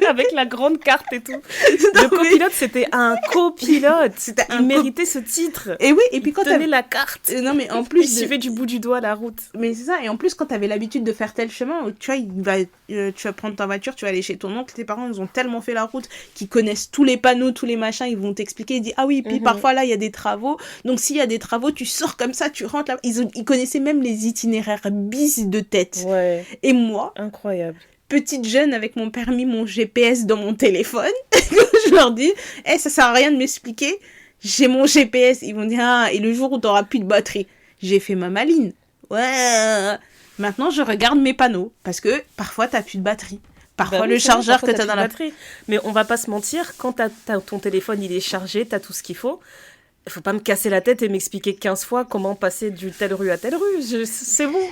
Avec la grande carte et tout. Le copilote, c'était un copilote. Il méritait ce titre. Et oui, et puis quand il tenait la carte. Non, mais en Il plus. suivait du bout du doigt la route. Mais c'est ça, et en plus, quand t'avais l'habitude de faire tel chemin, tu vois, tu vas prendre ta voiture, tu vas aller chez ton oncle, tes parents, ils ont tellement fait la route qu'ils connaissent tous les panneaux, tous les machins, ils vont t'expliquer, ils disent, ah oui, puis parfois là, il y a des travaux, donc s'il y a des travaux, tu sors comme ça, tu rentres là. Ils connaissaient même les itinéraires bis de tête. Ouais. Et moi, incroyable. Petite jeune avec mon permis, mon GPS dans mon téléphone, je leur dis, ça sert à rien de m'expliquer, j'ai mon GPS. Ils vont dire, ah, et le jour où t'auras plus de batterie, j'ai fait ma maline. Ouais. Maintenant, je regarde mes panneaux parce que parfois, t'as plus de batterie. Parfois, le chargeur que t'as dans la batterie. Mais on va pas se mentir, quand ton téléphone il est chargé, t'as tout ce qu'il faut. Il faut pas me casser la tête et m'expliquer 15 fois comment passer du telle rue à telle rue. C'est bon.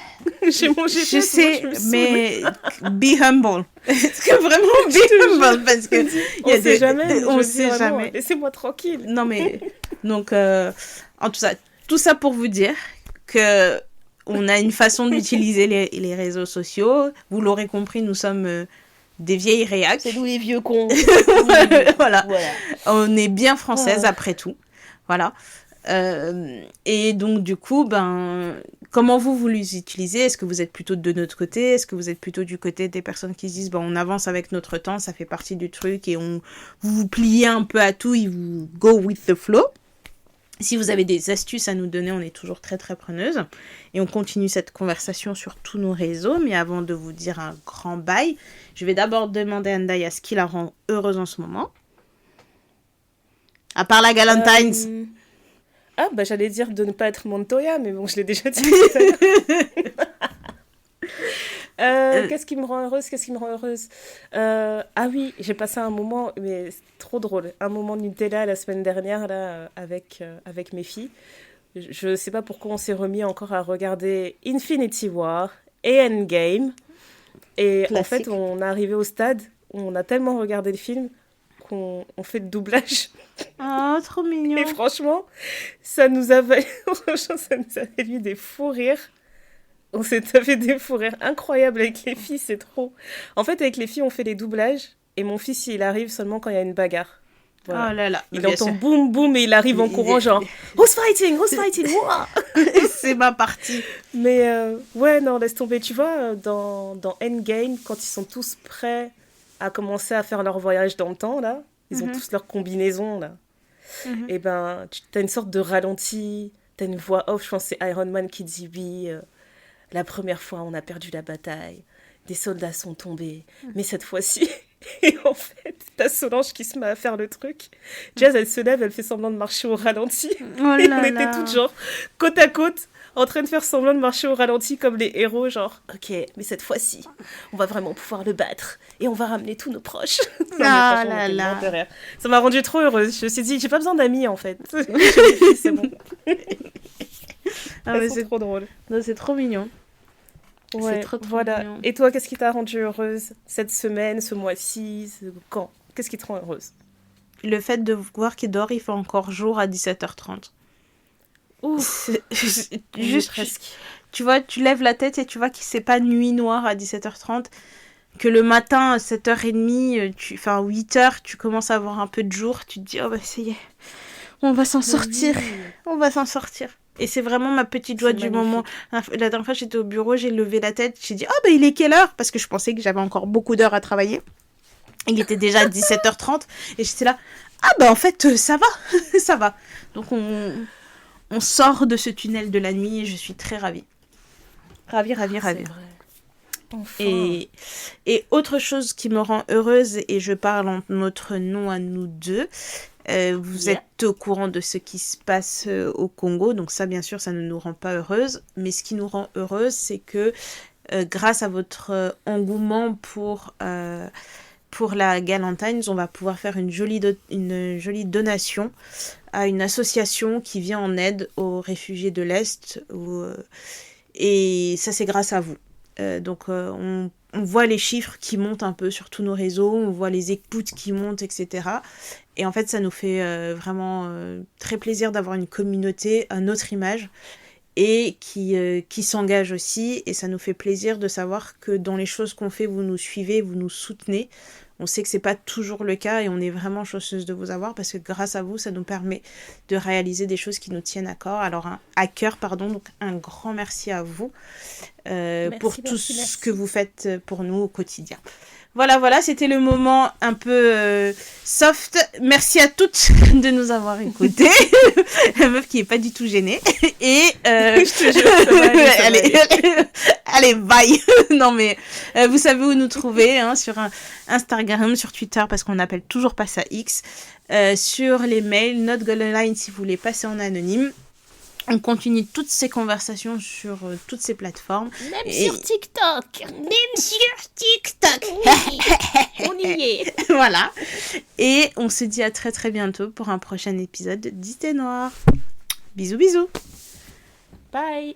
J'ai mon GPS. Je sais, mais be humble. Est-ce que vraiment be humble? Parce que on sait jamais. On sait jamais. Laissez-moi tranquille. Non, mais donc, en tout ça pour vous dire que on a une façon d'utiliser les réseaux sociaux. Vous l'aurez compris, nous sommes des vieilles réacs. C'est nous les vieux cons. Voilà. On est bien françaises après tout. Voilà. Et donc, du coup, comment vous les utilisez? Est-ce que vous êtes plutôt de notre côté? Est-ce que vous êtes plutôt du côté des personnes qui se disent, on avance avec notre temps, ça fait partie du truc et vous vous pliez un peu à tout et vous go with the flow? Si vous avez des astuces à nous donner, on est toujours très très preneuse. Et on continue cette conversation sur tous nos réseaux. Mais avant de vous dire un grand bye, je vais d'abord demander à Ndaya ce qui la rend heureuse en ce moment. À part la Galentine's. Ah, j'allais dire de ne pas être Montoya, mais bon, je l'ai déjà dit. Qu'est-ce qui me rend heureuse? Ah oui, j'ai passé un moment, mais c'est trop drôle, un moment Nutella la semaine dernière là, avec mes filles. Je sais pas pourquoi on s'est remis encore à regarder Infinity War et Endgame. Et classique. En fait, on est arrivé au stade où on a tellement regardé le film qu'on fait le doublage. Oh, trop mignon. Et franchement, ça nous a valu des fous rires. On s'est tapé des fous rires incroyables avec les filles, c'est trop. En fait, avec les filles, on fait les doublages. Et mon fils, il arrive seulement quand il y a une bagarre. Voilà. Oh là là. Il entend boum boum et il arrive en courant genre « Who's fighting? C'est ma partie. Mais ouais, non, laisse tomber. Tu vois, dans Endgame, quand ils sont tous prêts à commencer à faire leur voyage dans le temps, là, ils ont tous leur combinaison, là. Et t'as une sorte de ralenti, t'as une voix off, je pense que c'est Iron Man qui dit oui, la première fois on a perdu la bataille, des soldats sont tombés, mais cette fois-ci... Et en fait, t'as Solange qui se met à faire le truc. Jazz, elle se lève, elle fait semblant de marcher au ralenti. Oh et on était toutes genre côte à côte, en train de faire semblant de marcher au ralenti comme les héros, genre ok, mais cette fois-ci, on va vraiment pouvoir le battre et on va ramener tous nos proches. Ça m'a rendue trop heureuse. Je me suis dit, j'ai pas besoin d'amis en fait. C'est bon. C'est trop drôle. Non, c'est trop mignon. Ouais, trop voilà. Mignon. Et toi, qu'est-ce qui t'a rendue heureuse cette semaine, ce mois-ci, quand? Qu'est-ce qui te rend heureuse? Le fait de voir qu'il dort, il fait encore jour à 17h30. Ouf, juste presque. Tu vois, tu lèves la tête et tu vois qu'il c'est pas nuit noire à 17h30, que le matin à 7h30, 8h, tu commences à avoir un peu de jour, tu te dis, oh ça y est, on va s'en sortir, on va s'en sortir. Et c'est vraiment ma petite joie du moment. La dernière fois, j'étais au bureau, j'ai levé la tête, j'ai dit, il est quelle heure? Parce que je pensais que j'avais encore beaucoup d'heures à travailler. Il était déjà 17h30 et j'étais là, en fait, ça va, ça va. Donc, on sort de ce tunnel de la nuit et je suis très ravie. Ravie. Enfin. Et autre chose qui me rend heureuse, et je parle en notre nom à nous deux, vous êtes au courant de ce qui se passe au Congo, donc ça bien sûr ça ne nous rend pas heureuse, mais ce qui nous rend heureuse c'est que grâce à votre engouement pour la Galentines, on va pouvoir faire une jolie donation à une association qui vient en aide aux réfugiés de l'Est, et ça c'est grâce à vous. Donc on voit les chiffres qui montent un peu sur tous nos réseaux, on voit les écoutes qui montent, etc. Et en fait, ça nous fait vraiment très plaisir d'avoir une communauté à notre image et qui s'engage aussi. Et ça nous fait plaisir de savoir que dans les choses qu'on fait, vous nous suivez, vous nous soutenez. On sait que c'est pas toujours le cas et on est vraiment chanceuse de vous avoir parce que grâce à vous, ça nous permet de réaliser des choses qui nous tiennent à cœur. Donc un grand merci à vous pour tout ce que vous faites pour nous au quotidien. Voilà, c'était le moment un peu soft. Merci à toutes de nous avoir écoutés. La meuf qui est pas du tout gênée. Et je te jure, allez, bye. Non mais vous savez où nous trouver, hein, sur Instagram, sur Twitter, parce qu'on n'appelle toujours pas ça X, sur les mails, Not Golden Line si vous voulez passer en anonyme. On continue toutes ces conversations sur toutes ces plateformes. Sur TikTok. Oui, on y est. Voilà. Et on se dit à très très bientôt pour un prochain épisode d'Idées Noires. Bisous. Bye.